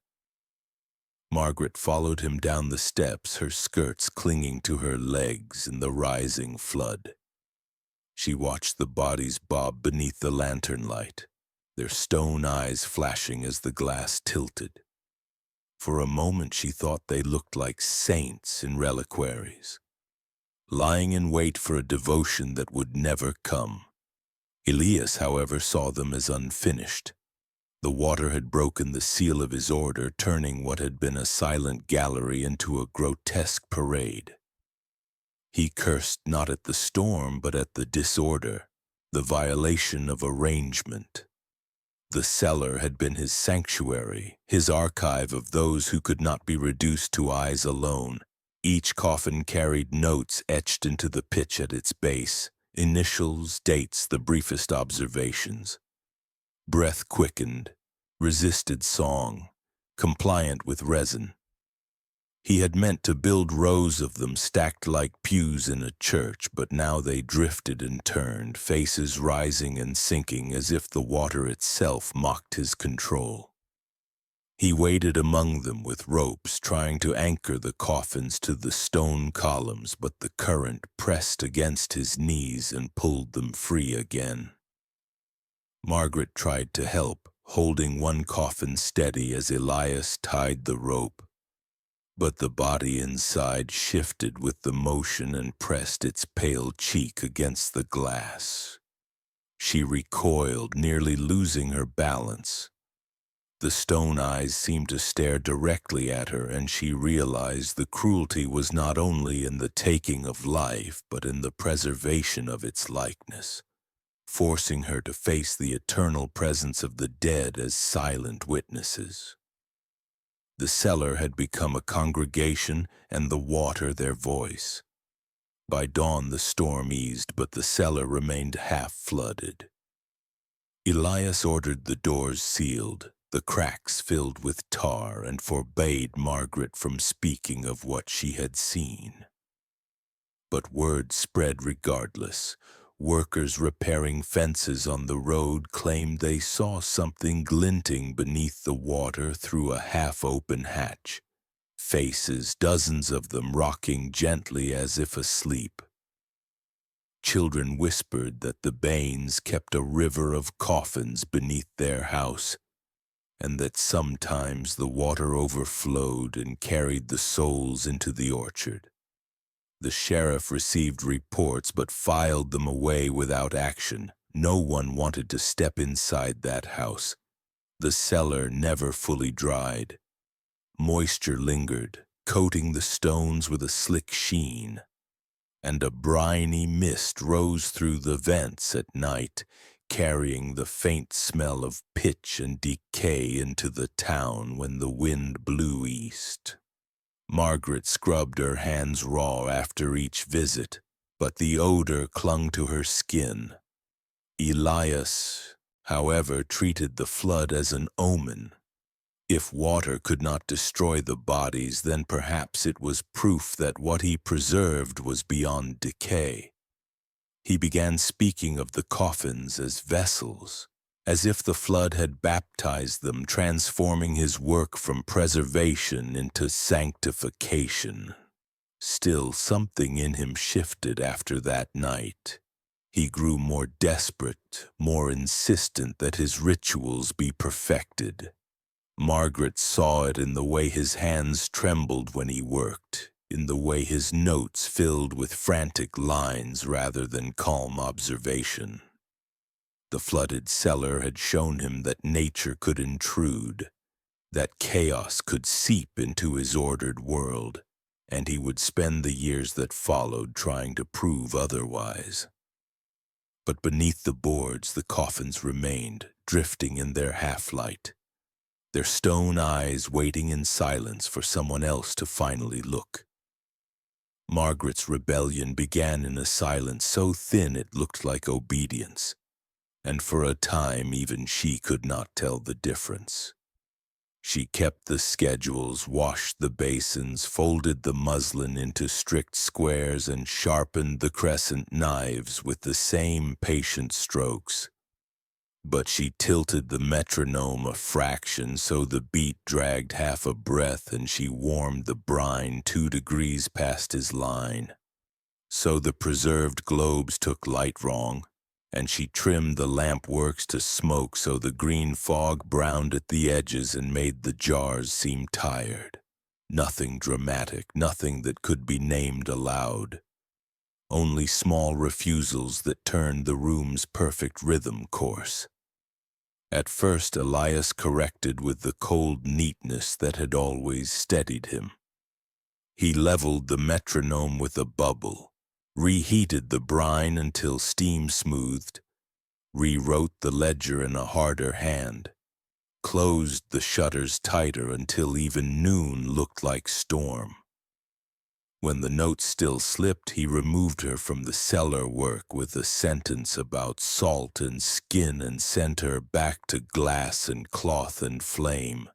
Margaret followed him down the steps, her skirts clinging to her legs in the rising flood. She watched the bodies bob beneath the lantern light, their stone eyes flashing as the glass tilted. For a moment she thought they looked like saints in reliquaries, lying in wait for a devotion that would never come. Elias, however, saw them as unfinished. The water had broken the seal of his order, turning what had been a silent gallery into a grotesque parade. He cursed not at the storm, but at the disorder, the violation of arrangement. The cellar had been his sanctuary, his archive of those who could not be reduced to eyes alone. Each coffin carried notes etched into the pitch at its base, initials, dates, the briefest observations. Breath quickened, resisted song, compliant with resin. He had meant to build rows of them stacked like pews in a church, but now they drifted and turned, faces rising and sinking as if the water itself mocked his control. He waded among them with ropes, trying to anchor the coffins to the stone columns, but the current pressed against his knees and pulled them free again. Margaret tried to help, holding one coffin steady as Elias tied the rope, but the body inside shifted with the motion and pressed its pale cheek against the glass. She recoiled, nearly losing her balance. The stone eyes seemed to stare directly at her, and she realized the cruelty was not only in the taking of life, but in the preservation of its likeness, forcing her to face the eternal presence of the dead as silent witnesses. The cellar had become a congregation, and the water their voice. By dawn the storm eased, but the cellar remained half-flooded. Elias ordered the doors sealed, the cracks filled with tar, and forbade Margaret from speaking of what she had seen. But word spread regardless. Workers repairing fences on the road claimed they saw something glinting beneath the water through a half-open hatch. Faces, dozens of them rocking gently as if asleep. Children whispered that the Baines kept a river of coffins beneath their house, and that sometimes the water overflowed and carried the souls into the orchard. The sheriff received reports but filed them away without action. No one wanted to step inside that house. The cellar never fully dried. Moisture lingered, coating the stones with a slick sheen, and a briny mist rose through the vents at night, carrying the faint smell of pitch and decay into the town when the wind blew east. Margaret scrubbed her hands raw after each visit, but the odor clung to her skin. Elias, however, treated the flood as an omen. If water could not destroy the bodies, then perhaps it was proof that what he preserved was beyond decay. He began speaking of the coffins as vessels, as if the flood had baptized them, transforming his work from preservation into sanctification. Still, something in him shifted after that night. He grew more desperate, more insistent that his rituals be perfected. Margaret saw it in the way his hands trembled when he worked, in the way his notes filled with frantic lines rather than calm observation. The flooded cellar had shown him that nature could intrude, that chaos could seep into his ordered world, and he would spend the years that followed trying to prove otherwise. But beneath the boards, the coffins remained, drifting in their half-light, their stone eyes waiting in silence for someone else to finally look. Margaret's rebellion began in a silence so thin it looked like obedience, and for a time even she could not tell the difference. She kept the schedules, washed the basins, folded the muslin into strict squares, and sharpened the crescent knives with the same patient strokes. But she tilted the metronome a fraction so the beat dragged half a breath, and she warmed the brine 2 degrees past his line. So the preserved globes took light wrong, and she trimmed the lamp works to smoke so the green fog browned at the edges and made the jars seem tired. Nothing dramatic, nothing that could be named aloud. Only small refusals that turned the room's perfect rhythm course. At first Elias corrected with the cold neatness that had always steadied him. He leveled the metronome with a bubble, reheated the brine until steam smoothed, rewrote the ledger in a harder hand, closed the shutters tighter until even noon looked like storm. When the notes still slipped, he removed her from the cellar work with a sentence about salt and skin and sent her back to glass and cloth and flame.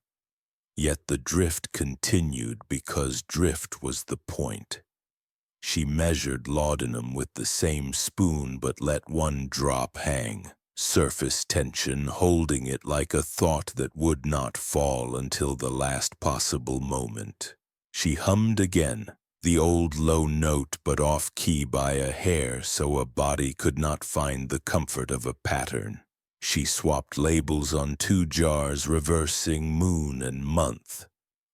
Yet the drift continued because drift was the point. She measured laudanum with the same spoon but let one drop hang, surface tension holding it like a thought that would not fall until the last possible moment. She hummed again, the old low note but off-key by a hair so a body could not find the comfort of a pattern. She swapped labels on 2 jars reversing moon and month,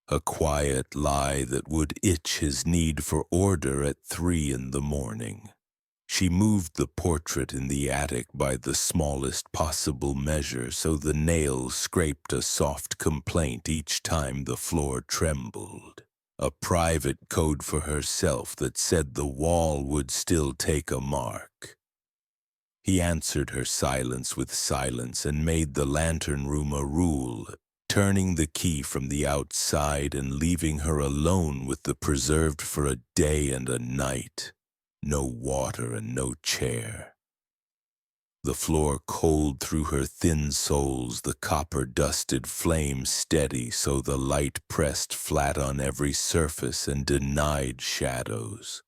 a quiet lie that would itch his need for order at 3 in the morning. She moved the portrait in the attic by the smallest possible measure so the nails scraped a soft complaint each time the floor trembled. A private code for herself that said the wall would still take a mark. He answered her silence with silence and made the lantern room a rule, turning the key from the outside and leaving her alone with the preserved for a day and a night. No water and no chair. The floor cold through her thin soles, the copper-dusted flame steady so the light pressed flat on every surface and denied shadows.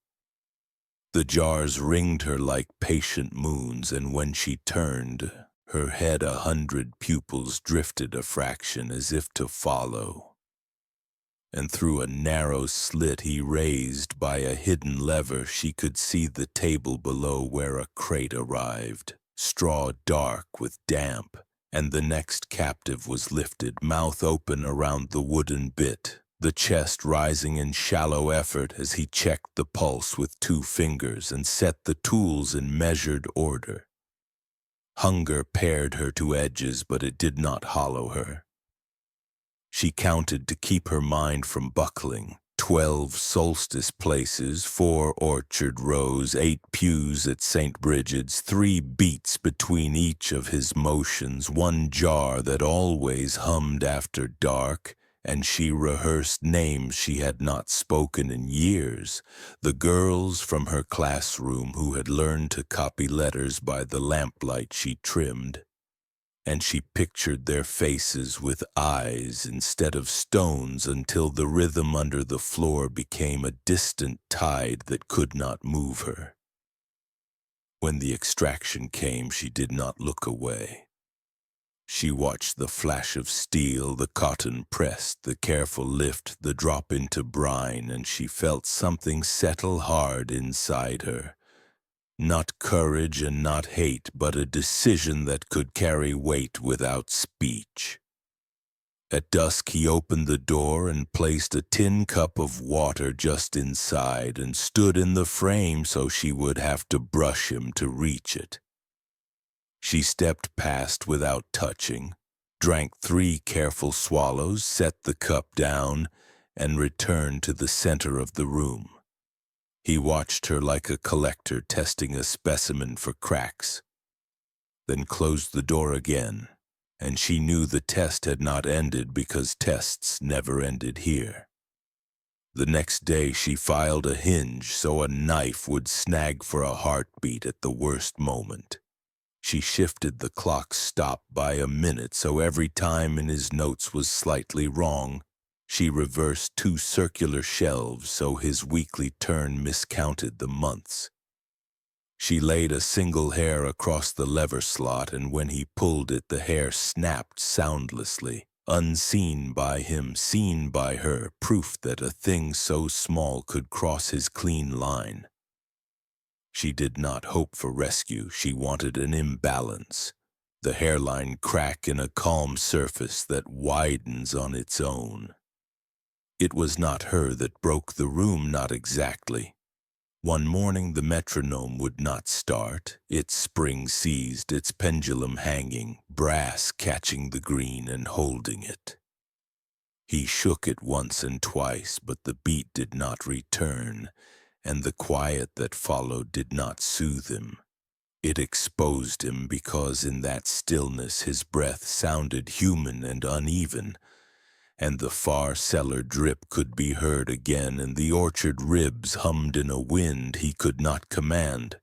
The jars ringed her like patient moons, and when she turned, her head 100 pupils drifted a fraction as if to follow. And through a narrow slit he raised by a hidden lever she could see the table below where a crate arrived, straw dark with damp, and the next captive was lifted, mouth open around the wooden bit, the chest rising in shallow effort as he checked the pulse with 2 fingers and set the tools in measured order. Hunger pared her to edges, but it did not hollow her. She counted to keep her mind from buckling. 12 solstice places, 4 orchard rows, 8 pews at St. Bridget's, 3 beats between each of his motions, 1 jar that always hummed after dark, and she rehearsed names she had not spoken in years, the girls from her classroom who had learned to copy letters by the lamplight she trimmed. And she pictured their faces with eyes instead of stones until the rhythm under the floor became a distant tide that could not move her. When the extraction came, she did not look away. She watched the flash of steel, the cotton pressed, the careful lift, the drop into brine, and she felt something settle hard inside her. Not courage and not hate, but a decision that could carry weight without speech. At dusk he opened the door and placed a tin cup of water just inside and stood in the frame so she would have to brush him to reach it. She stepped past without touching, drank 3 careful swallows, set the cup down, and returned to the center of the room. He watched her like a collector testing a specimen for cracks, then closed the door again, and she knew the test had not ended because tests never ended here. The next day she filed a hinge so a knife would snag for a heartbeat at the worst moment. She shifted the clock's stop by a minute so every time in his notes was slightly wrong. She reversed 2 circular shelves so his weekly turn miscounted the months. She laid a single hair across the lever slot, and when he pulled it, the hair snapped soundlessly, unseen by him, seen by her, proof that a thing so small could cross his clean line. She did not hope for rescue, she wanted an imbalance. The hairline crack in a calm surface that widens on its own. It was not her that broke the room, not exactly. One morning the metronome would not start, its spring seized, its pendulum hanging, brass catching the green and holding it. He shook it once and twice, but the beat did not return, and the quiet that followed did not soothe him. It exposed him because in that stillness his breath sounded human and uneven, and the far cellar drip could be heard again, and the orchard ribs hummed in a wind he could not command.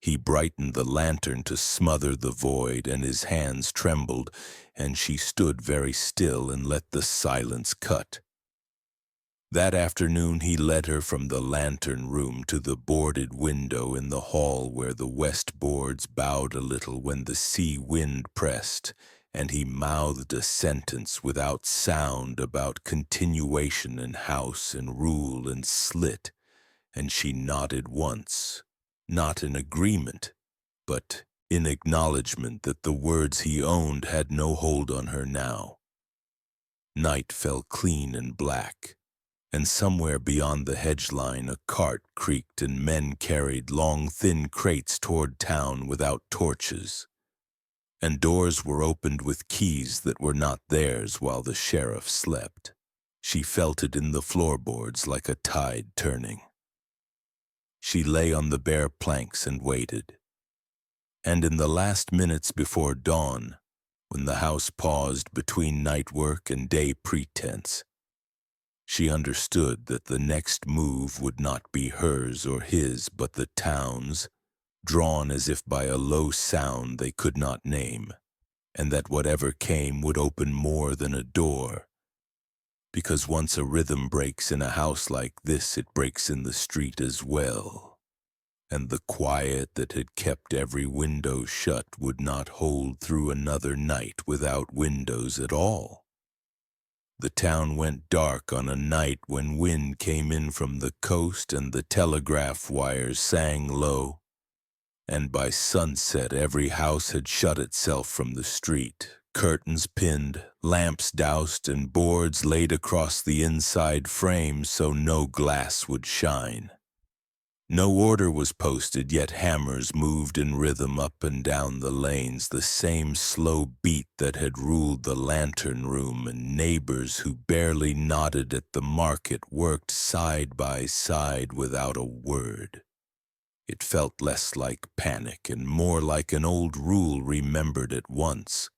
He brightened the lantern to smother the void, and his hands trembled, and she stood very still and let the silence cut. That afternoon he led her from the lantern room to the boarded window in the hall where the west boards bowed a little when the sea wind pressed, and he mouthed a sentence without sound about continuation and house and rule and slit, and she nodded once, not in agreement, but in acknowledgment that the words he owned had no hold on her now. Night fell clean and black, and somewhere beyond the hedge line a cart creaked and men carried long thin crates toward town without torches, and doors were opened with keys that were not theirs while the sheriff slept. She felt it in the floorboards like a tide turning. She lay on the bare planks and waited. And in the last minutes before dawn, when the house paused between night work and day pretense, she understood that the next move would not be hers or his, but the town's, drawn as if by a low sound they could not name, and that whatever came would open more than a door, because once a rhythm breaks in a house like this, it breaks in the street as well, and the quiet that had kept every window shut would not hold through another night without windows at all. The town went dark on a night when wind came in from the coast and the telegraph wires sang low, and by sunset every house had shut itself from the street, curtains pinned, lamps doused, and boards laid across the inside frame so no glass would shine. No order was posted, yet hammers moved in rhythm up and down the lanes, the same slow beat that had ruled the lantern room, and neighbors who barely nodded at the market worked side by side without a word. It felt less like panic and more like an old rule remembered at once,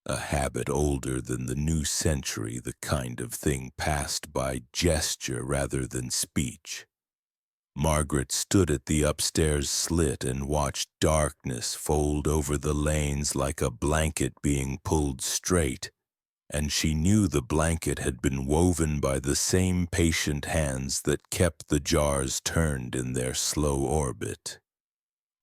a habit older than the new century, the kind of thing passed by gesture rather than speech. Margaret stood at the upstairs slit and watched darkness fold over the lanes like a blanket being pulled straight, and she knew the blanket had been woven by the same patient hands that kept the jars turned in their slow orbit.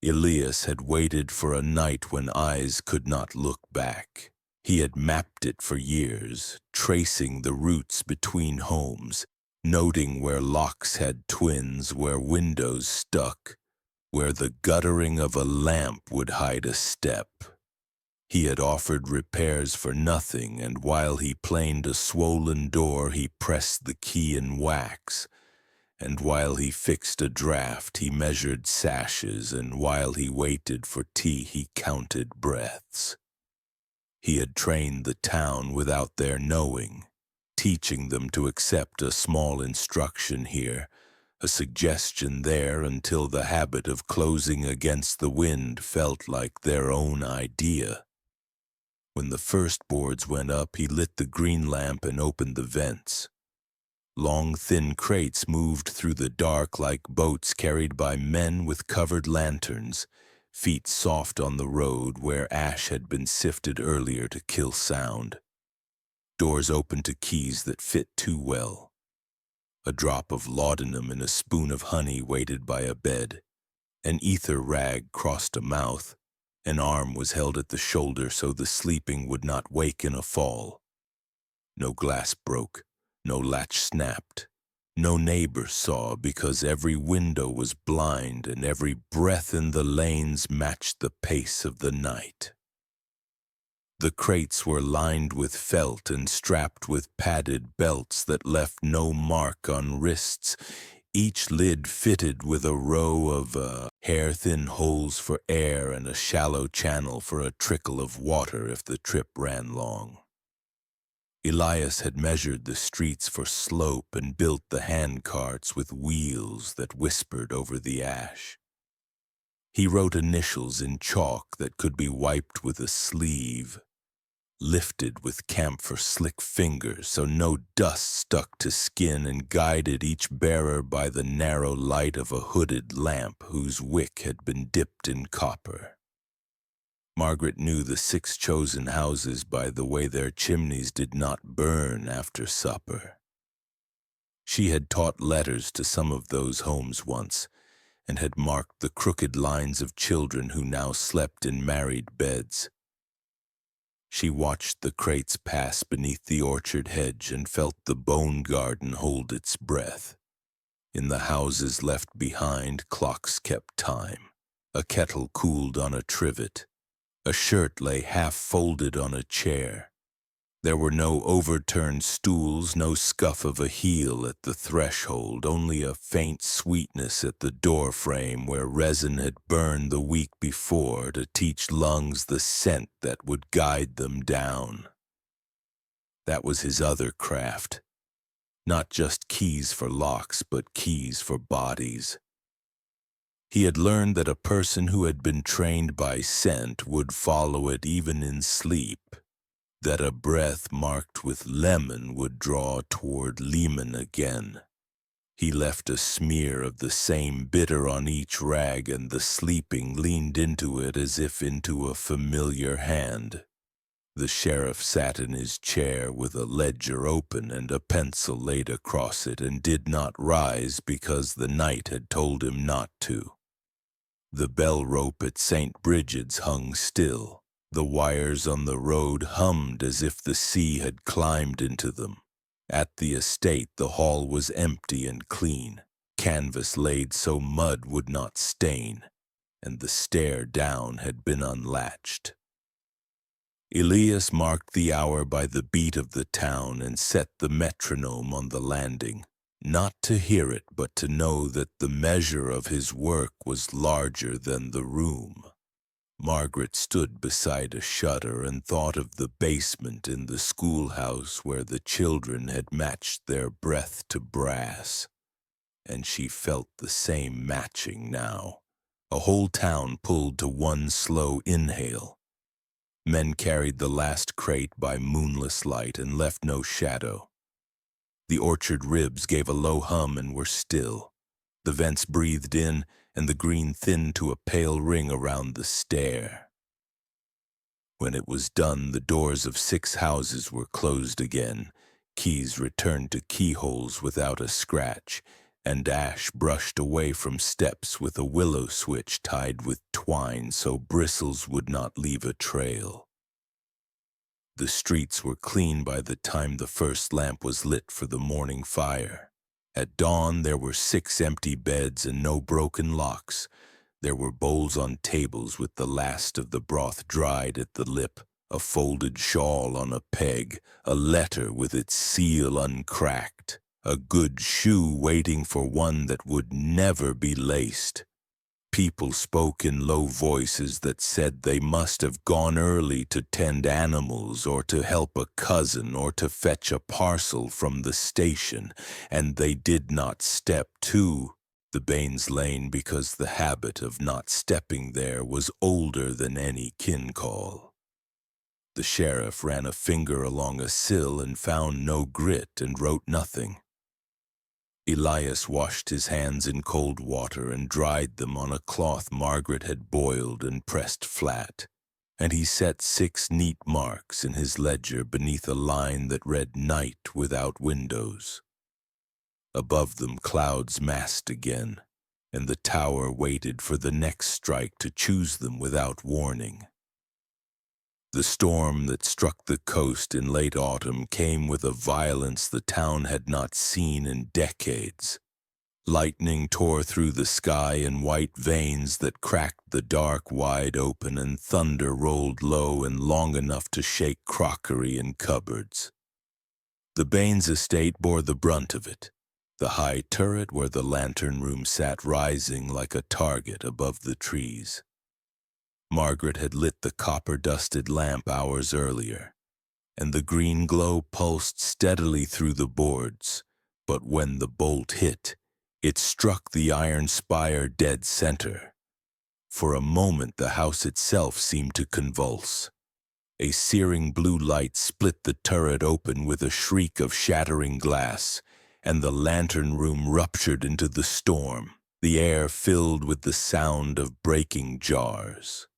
Elias had waited for a night when eyes could not look back. He had mapped it for years, tracing the routes between homes, noting where locks had twins, where windows stuck, where the guttering of a lamp would hide a step. He had offered repairs for nothing, and while he planed a swollen door, he pressed the key in wax, and while he fixed a draft, he measured sashes, and while he waited for tea, he counted breaths. He had trained the town without their knowing, teaching them to accept a small instruction here, a suggestion there, until the habit of closing against the wind felt like their own idea. When the first boards went up, he lit the green lamp and opened the vents. Long, thin crates moved through the dark like boats carried by men with covered lanterns, feet soft on the road where ash had been sifted earlier to kill sound. Doors opened to keys that fit too well. A drop of laudanum in a spoon of honey waited by a bed. An ether rag crossed a mouth. An arm was held at the shoulder so the sleeping would not wake in a fall. No glass broke, no latch snapped. No neighbor saw because every window was blind and every breath in the lanes matched the pace of the night. The crates were lined with felt and strapped with padded belts that left no mark on wrists, each lid fitted with a row of hair-thin holes for air and a shallow channel for a trickle of water if the trip ran long. Elias had measured the streets for slope and built the handcarts with wheels that whispered over the ash. He wrote initials in chalk that could be wiped with a sleeve, lifted with camphor slick fingers so no dust stuck to skin, and guided each bearer by the narrow light of a hooded lamp whose wick had been dipped in copper. Margaret knew the 6 chosen houses by the way their chimneys did not burn after supper. She had taught letters to some of those homes once, and had marked the crooked lines of children who now slept in married beds. She watched the crates pass beneath the orchard hedge and felt the bone garden hold its breath. In the houses left behind, clocks kept time. A kettle cooled on a trivet. A shirt lay half-folded on a chair. There were no overturned stools, no scuff of a heel at the threshold, only a faint sweetness at the doorframe where resin had burned the week before to teach lungs the scent that would guide them down. That was his other craft. Not just keys for locks, but keys for bodies. He had learned that a person who had been trained by scent would follow it even in sleep, that a breath marked with lemon would draw toward lemon again. He left a smear of the same bitter on each rag, and the sleeping leaned into it as if into a familiar hand. The sheriff sat in his chair with a ledger open and a pencil laid across it, and did not rise because the night had told him not to. The bell rope at St. Bridget's hung still. The wires on the road hummed as if the sea had climbed into them. At the estate the hall was empty and clean, canvas laid so mud would not stain, and the stair down had been unlatched. Elias marked the hour by the beat of the town and set the metronome on the landing, not to hear it but to know that the measure of his work was larger than the room. Margaret stood beside a shutter and thought of the basement in the schoolhouse where the children had matched their breath to brass. And she felt the same matching now. A whole town pulled to one slow inhale. Men carried the last crate by moonless light and left no shadow. The orchard ribs gave a low hum and were still. The vents breathed in, and the green thinned to a pale ring around the stair. When it was done, the doors of 6 houses were closed again, keys returned to keyholes without a scratch, and ash brushed away from steps with a willow switch tied with twine so bristles would not leave a trail. The streets were clean by the time the first lamp was lit for the morning fire. At dawn there were 6 empty beds and no broken locks. There were bowls on tables with the last of the broth dried at the lip, a folded shawl on a peg, a letter with its seal uncracked, a good shoe waiting for one that would never be laced. People spoke in low voices that said they must have gone early to tend animals or to help a cousin or to fetch a parcel from the station, and they did not step to the Baines lane because the habit of not stepping there was older than any kin call. The sheriff ran a finger along a sill and found no grit and wrote nothing. Elias washed his hands in cold water and dried them on a cloth Margaret had boiled and pressed flat, and he set 6 neat marks in his ledger beneath a line that read night without windows. Above them clouds massed again, and the tower waited for the next strike to choose them without warning. The storm that struck the coast in late autumn came with a violence the town had not seen in decades. Lightning tore through the sky in white veins that cracked the dark wide open, and thunder rolled low and long enough to shake crockery in cupboards. The Baines estate bore the brunt of it, the high turret where the lantern room sat rising like a target above the trees. Margaret had lit the copper-dusted lamp hours earlier, and the green glow pulsed steadily through the boards, but when the bolt hit, it struck the iron spire dead center. For a moment the house itself seemed to convulse. A searing blue light split the turret open with a shriek of shattering glass, and the lantern room ruptured into the storm, the air filled with the sound of breaking jars.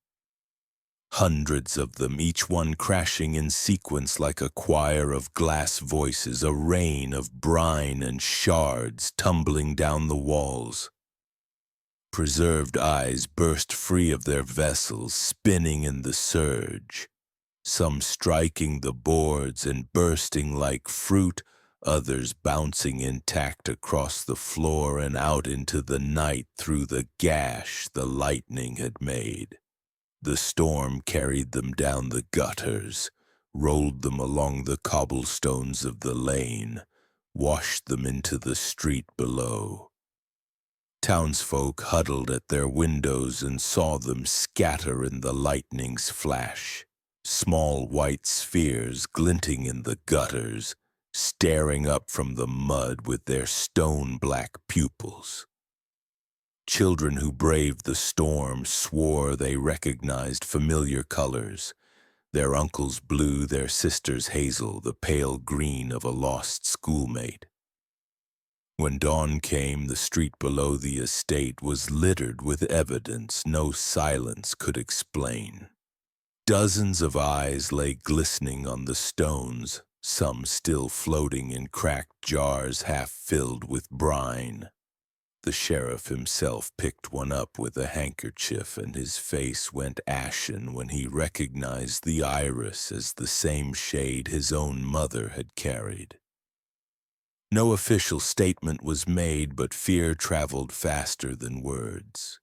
Hundreds of them, each one crashing in sequence like a choir of glass voices, a rain of brine and shards tumbling down the walls. Preserved eyes burst free of their vessels, spinning in the surge, some striking the boards and bursting like fruit, others bouncing intact across the floor and out into the night through the gash the lightning had made. The storm carried them down the gutters, rolled them along the cobblestones of the lane, washed them into the street below. Townsfolk huddled at their windows and saw them scatter in the lightning's flash, small white spheres glinting in the gutters, staring up from the mud with their stone-black pupils. Children who braved the storm swore they recognized familiar colors, their uncle's blue, their sister's hazel, the pale green of a lost schoolmate. When dawn came, the street below the estate was littered with evidence no silence could explain. Dozens of eyes lay glistening on the stones, some still floating in cracked jars half filled with brine. The sheriff himself picked one up with a handkerchief, and his face went ashen when he recognized the iris as the same shade his own mother had carried. No official statement was made, but fear traveled faster than words.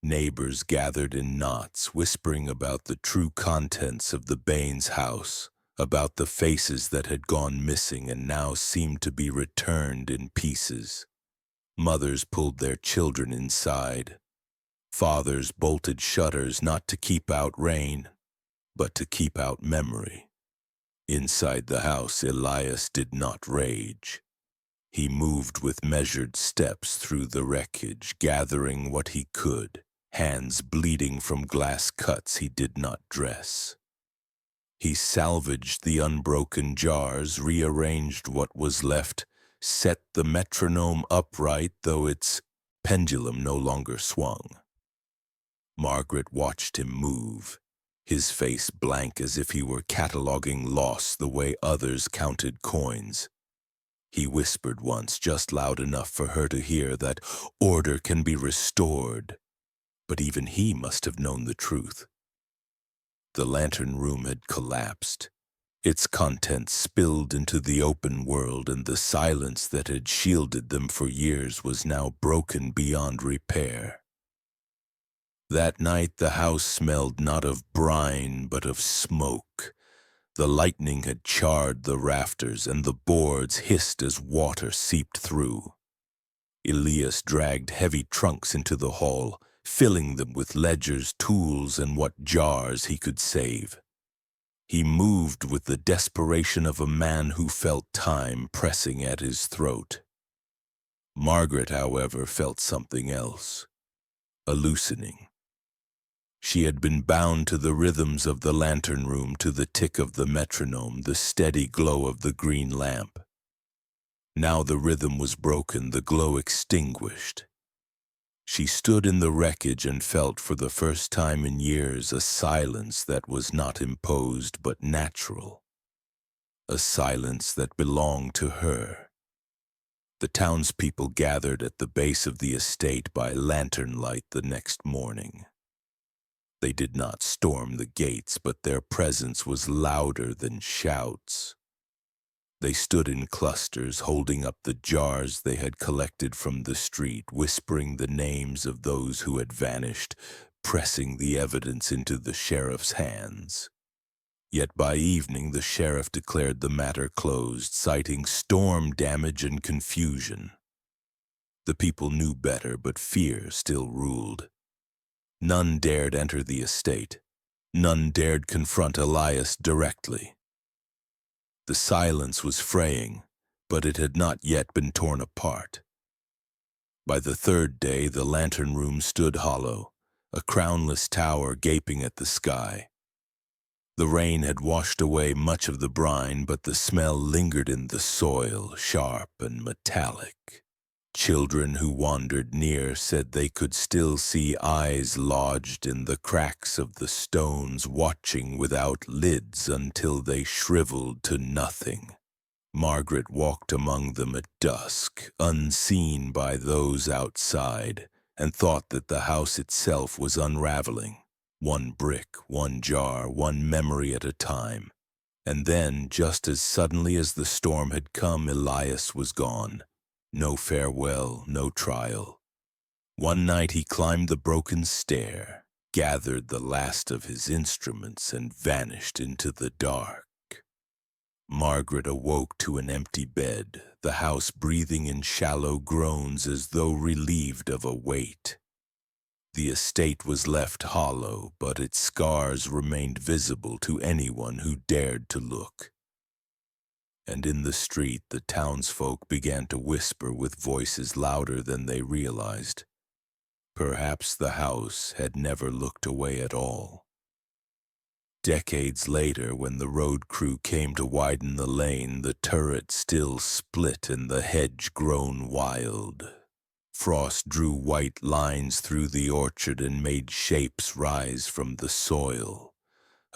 Neighbors gathered in knots, whispering about the true contents of the Baines house, about the faces that had gone missing and now seemed to be returned in pieces. Mothers pulled their children inside. Fathers bolted shutters not to keep out rain, but to keep out memory. Inside the house, Elias did not rage. He moved with measured steps through the wreckage, gathering what he could, hands bleeding from glass cuts he did not dress. He salvaged the unbroken jars, rearranged what was left, set the metronome upright, though its pendulum no longer swung. Margaret watched him move, his face blank as if he were cataloging loss the way others counted coins. He whispered once, just loud enough for her to hear, that order can be restored, but even he must have known the truth. The lantern room had collapsed. Its contents spilled into the open world, and the silence that had shielded them for years was now broken beyond repair. That night the house smelled not of brine, but of smoke. The lightning had charred the rafters, and the boards hissed as water seeped through. Elias dragged heavy trunks into the hall, filling them with ledgers, tools, and what jars he could save. He moved with the desperation of a man who felt time pressing at his throat. Margaret, however, felt something else, a loosening. She had been bound to the rhythms of the lantern room, to the tick of the metronome, the steady glow of the green lamp. Now the rhythm was broken, the glow extinguished. She stood in the wreckage and felt for the first time in years a silence that was not imposed but natural, a silence that belonged to her. The townspeople gathered at the base of the estate by lantern light the next morning. They did not storm the gates, but their presence was louder than shouts. They stood in clusters, holding up the jars they had collected from the street, whispering the names of those who had vanished, pressing the evidence into the sheriff's hands. Yet by evening the sheriff declared the matter closed, citing storm damage and confusion. The people knew better, but fear still ruled. None dared enter the estate. None dared confront Elias directly. The silence was fraying, but it had not yet been torn apart. By the third day, the lantern room stood hollow, a crownless tower gaping at the sky. The rain had washed away much of the brine, but the smell lingered in the soil, sharp and metallic. Children who wandered near said they could still see eyes lodged in the cracks of the stones, watching without lids until they shriveled to nothing. Margaret walked among them at dusk, unseen by those outside, and thought that the house itself was unraveling, one brick, one jar, one memory at a time. And then, just as suddenly as the storm had come, Elias was gone. No farewell, no trial. One night he climbed the broken stair, gathered the last of his instruments, and vanished into the dark. Margaret awoke to an empty bed, the house breathing in shallow groans as though relieved of a weight. The estate was left hollow, but its scars remained visible to anyone who dared to look. And in the street, the townsfolk began to whisper with voices louder than they realized. Perhaps the house had never looked away at all. Decades later, when the road crew came to widen the lane, the turret still split and the hedge grown wild. Frost drew white lines through the orchard and made shapes rise from the soil.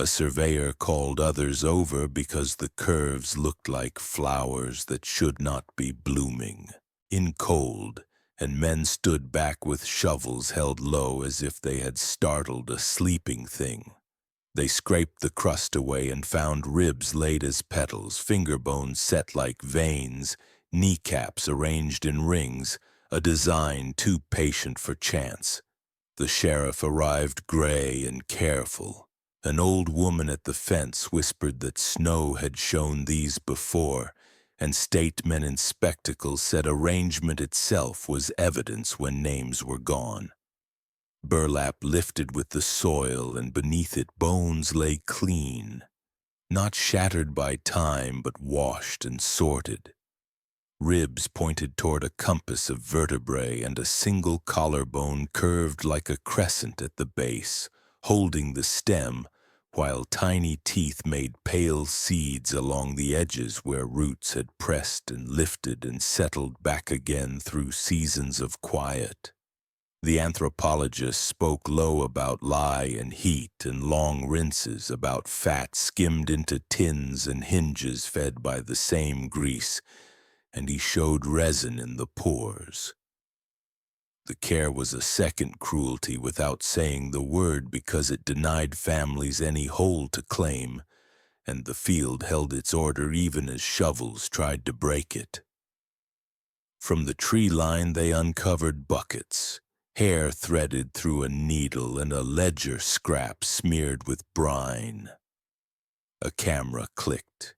A surveyor called others over because the curves looked like flowers that should not be blooming. In cold, and men stood back with shovels held low as if they had startled a sleeping thing. They scraped the crust away and found ribs laid as petals, finger bones set like veins, kneecaps arranged in rings, a design too patient for chance. The sheriff arrived gray and careful. An old woman at the fence whispered that snow had shown these before, and statesmen in spectacles said arrangement itself was evidence when names were gone. Burlap lifted with the soil, and beneath it bones lay clean, not shattered by time, but washed and sorted. Ribs pointed toward a compass of vertebrae, and a single collarbone curved like a crescent at the base, holding the stem, while tiny teeth made pale seeds along the edges where roots had pressed and lifted and settled back again through seasons of quiet. The anthropologist spoke low about lye and heat and long rinses, about fat skimmed into tins and hinges fed by the same grease, and he showed resin in the pores. The care was a second cruelty without saying the word because it denied families any hold to claim, and the field held its order even as shovels tried to break it. From the tree line they uncovered buckets, hair threaded through a needle and a ledger scrap smeared with brine. A camera clicked.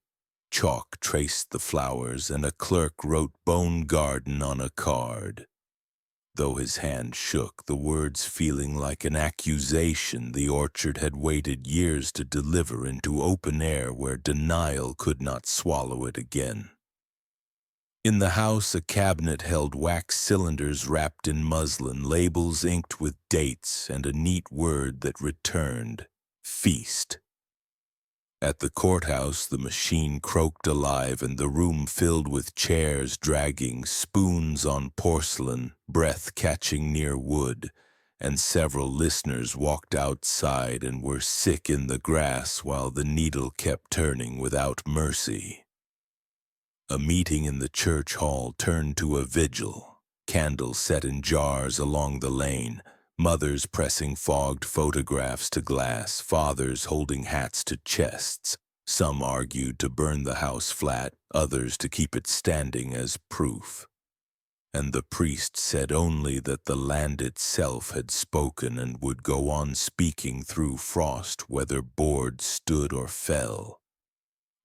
Chalk traced the flowers, and a clerk wrote Bone Garden on a card. Though his hand shook, the words feeling like an accusation the orchard had waited years to deliver into open air where denial could not swallow it again. In the house, a cabinet held wax cylinders wrapped in muslin, labels inked with dates, and a neat word that returned, feast. At the courthouse, the machine croaked alive and the room filled with chairs dragging, spoons on porcelain, breath catching near wood, and several listeners walked outside and were sick in the grass while the needle kept turning without mercy. A meeting in the church hall turned to a vigil, candles set in jars along the lane, mothers pressing fogged photographs to glass, fathers holding hats to chests. Some argued to burn the house flat, others to keep it standing as proof. And the priest said only that the land itself had spoken and would go on speaking through frost whether boards stood or fell.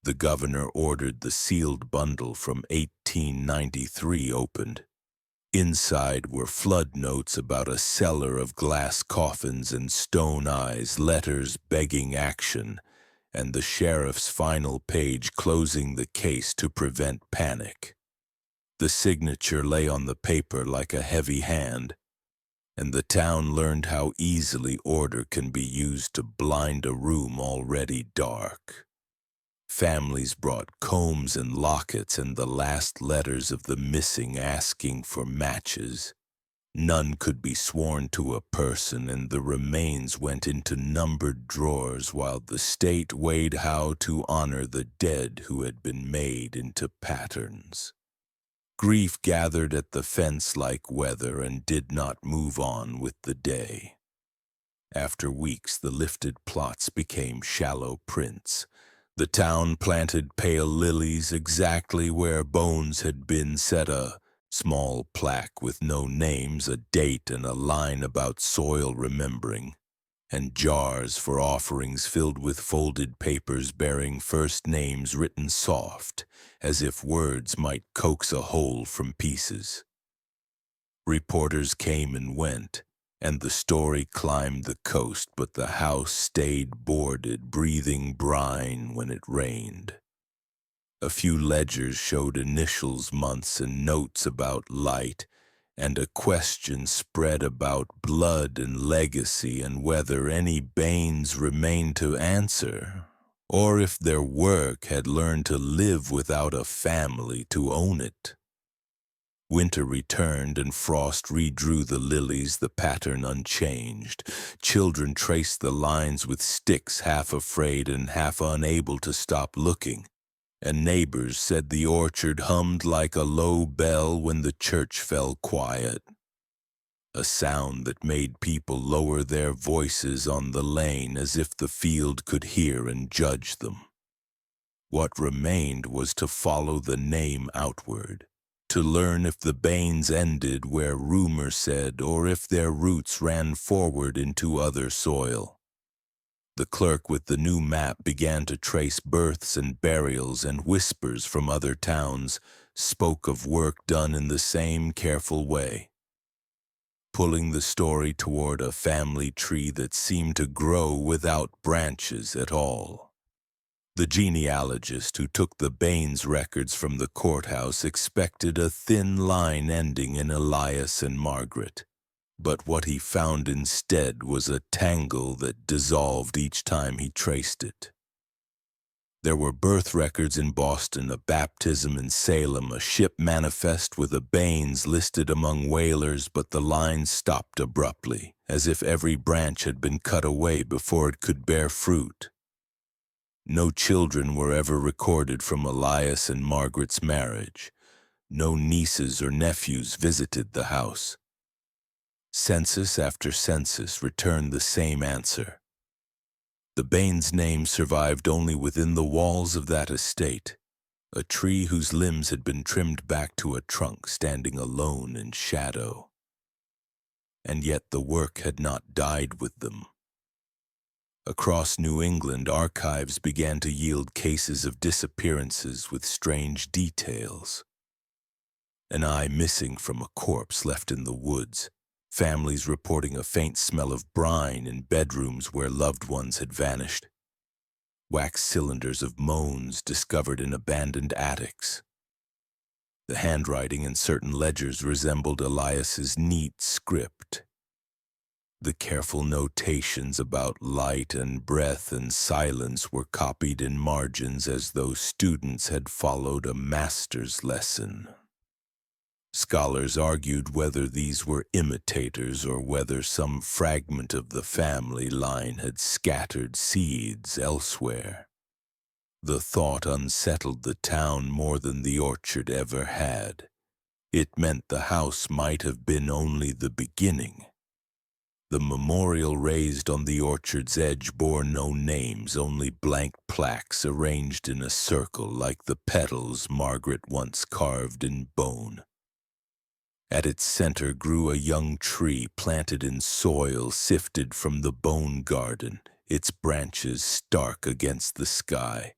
The governor ordered the sealed bundle from 1893 opened. Inside were flood notes about a cellar of glass coffins and stone eyes, letters begging action, and the sheriff's final page closing the case to prevent panic. The signature lay on the paper like a heavy hand, and the town learned how easily order can be used to blind a room already dark. Families brought combs and lockets and the last letters of the missing asking for matches. None could be sworn to a person, and the remains went into numbered drawers while the state weighed how to honor the dead who had been made into patterns. Grief gathered at the fence like weather and did not move on with the day. After weeks, the lifted plots became shallow prints. The town planted pale lilies exactly where bones had been, set a small plaque with no names, a date, and a line about soil remembering, and jars for offerings filled with folded papers bearing first names written soft, as if words might coax a whole from pieces. Reporters came and went, and the story climbed the coast, but the house stayed boarded, breathing brine when it rained. A few ledgers showed initials, months, and notes about light, and a question spread about blood and legacy and whether any Baines remained to answer, or if their work had learned to live without a family to own it. Winter returned and frost redrew the lilies, the pattern unchanged. Children traced the lines with sticks, half afraid and half unable to stop looking. And neighbors said the orchard hummed like a low bell when the church fell quiet, a sound that made people lower their voices on the lane as if the field could hear and judge them. What remained was to follow the name outward, to learn if the Baines ended where rumor said or if their roots ran forward into other soil. The clerk with the new map began to trace births and burials, and whispers from other towns spoke of work done in the same careful way, pulling the story toward a family tree that seemed to grow without branches at all. The genealogist who took the Baines records from the courthouse expected a thin line ending in Elias and Margaret. But what he found instead was a tangle that dissolved each time he traced it. There were birth records in Boston, a baptism in Salem, a ship manifest with a Baines listed among whalers, but the line stopped abruptly, as if every branch had been cut away before it could bear fruit. No children were ever recorded from Elias and Margaret's marriage. No nieces or nephews visited the house. Census after census returned the same answer. The Baines name survived only within the walls of that estate, a tree whose limbs had been trimmed back to a trunk standing alone in shadow. And yet the work had not died with them. Across New England, archives began to yield cases of disappearances with strange details. An eye missing from a corpse left in the woods, families reporting a faint smell of brine in bedrooms where loved ones had vanished, wax cylinders of moans discovered in abandoned attics. The handwriting in certain ledgers resembled Elias's neat script. The careful notations about light and breath and silence were copied in margins as though students had followed a master's lesson. Scholars argued whether these were imitators or whether some fragment of the family line had scattered seeds elsewhere. The thought unsettled the town more than the orchard ever had. It meant the house might have been only the beginning. The memorial raised on the orchard's edge bore no names, only blank plaques arranged in a circle like the petals Margaret once carved in bone. At its center grew a young tree planted in soil sifted from the bone garden, its branches stark against the sky.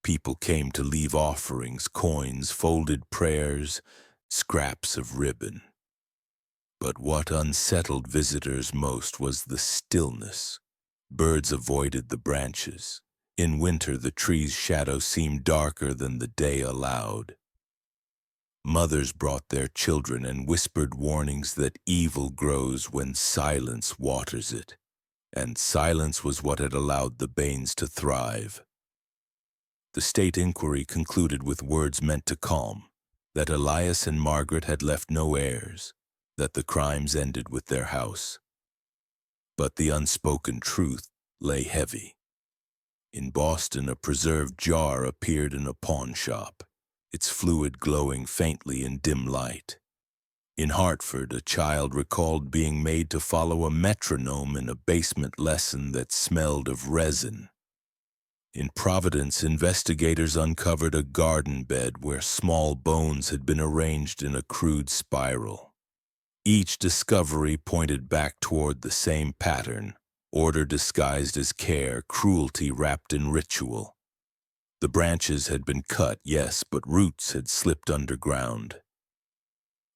People came to leave offerings, coins, folded prayers, scraps of ribbon. But what unsettled visitors most was the stillness. Birds avoided the branches. In winter, the tree's shadow seemed darker than the day allowed. Mothers brought their children and whispered warnings that evil grows when silence waters it, and silence was what had allowed the Baines to thrive. The state inquiry concluded with words meant to calm, that Elias and Margaret had left no heirs, that the crimes ended with their house. But the unspoken truth lay heavy. In Boston, a preserved jar appeared in a pawn shop, its fluid glowing faintly in dim light. In Hartford, a child recalled being made to follow a metronome in a basement lesson that smelled of resin. In Providence, investigators uncovered a garden bed where small bones had been arranged in a crude spiral. Each discovery pointed back toward the same pattern: order disguised as care, cruelty wrapped in ritual. The branches had been cut, yes, but roots had slipped underground.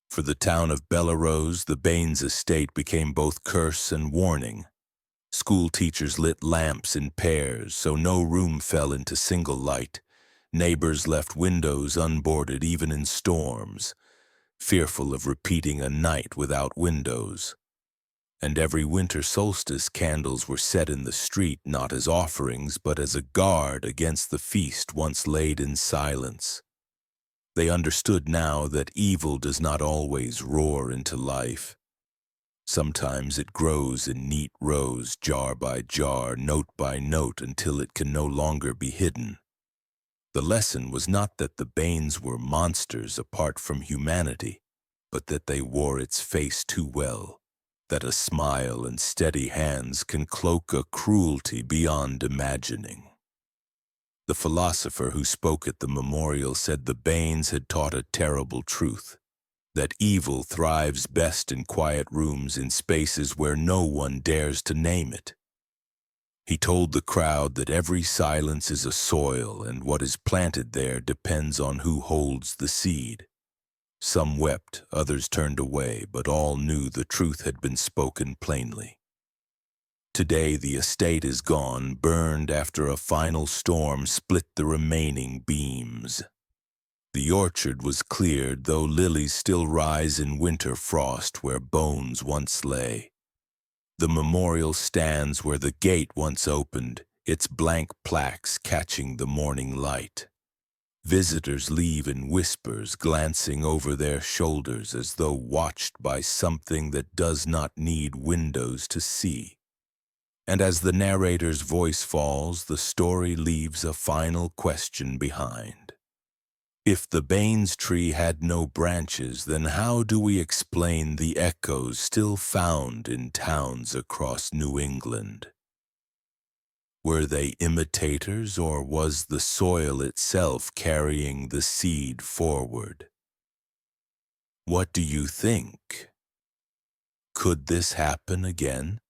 For the town of Bellerose, the Baines estate became both curse and warning. School teachers lit lamps in pairs so no room fell into single light. Neighbors left windows unboarded even in storms, fearful of repeating a night without windows. And every winter solstice, candles were set in the street not as offerings but as a guard against the feast once laid in silence. They understood now that evil does not always roar into life. Sometimes it grows in neat rows, jar by jar, note by note, until it can no longer be hidden. The lesson was not that the Baines were monsters apart from humanity, but that they wore its face too well, that a smile and steady hands can cloak a cruelty beyond imagining. The philosopher who spoke at the memorial said the Baines had taught a terrible truth, that evil thrives best in quiet rooms, in spaces where no one dares to name it. He told the crowd that every silence is a soil, and what is planted there depends on who holds the seed. Some wept, others turned away, but all knew the truth had been spoken plainly. Today the estate is gone, burned after a final storm split the remaining beams. The orchard was cleared, though lilies still rise in winter frost where bones once lay. The memorial stands where the gate once opened, its blank plaques catching the morning light. Visitors leave in whispers, glancing over their shoulders as though watched by something that does not need windows to see. And as the narrator's voice falls, the story leaves a final question behind. If the Baines tree had no branches, then how do we explain the echoes still found in towns across New England? Were they imitators, or was the soil itself carrying the seed forward? What do you think? Could this happen again?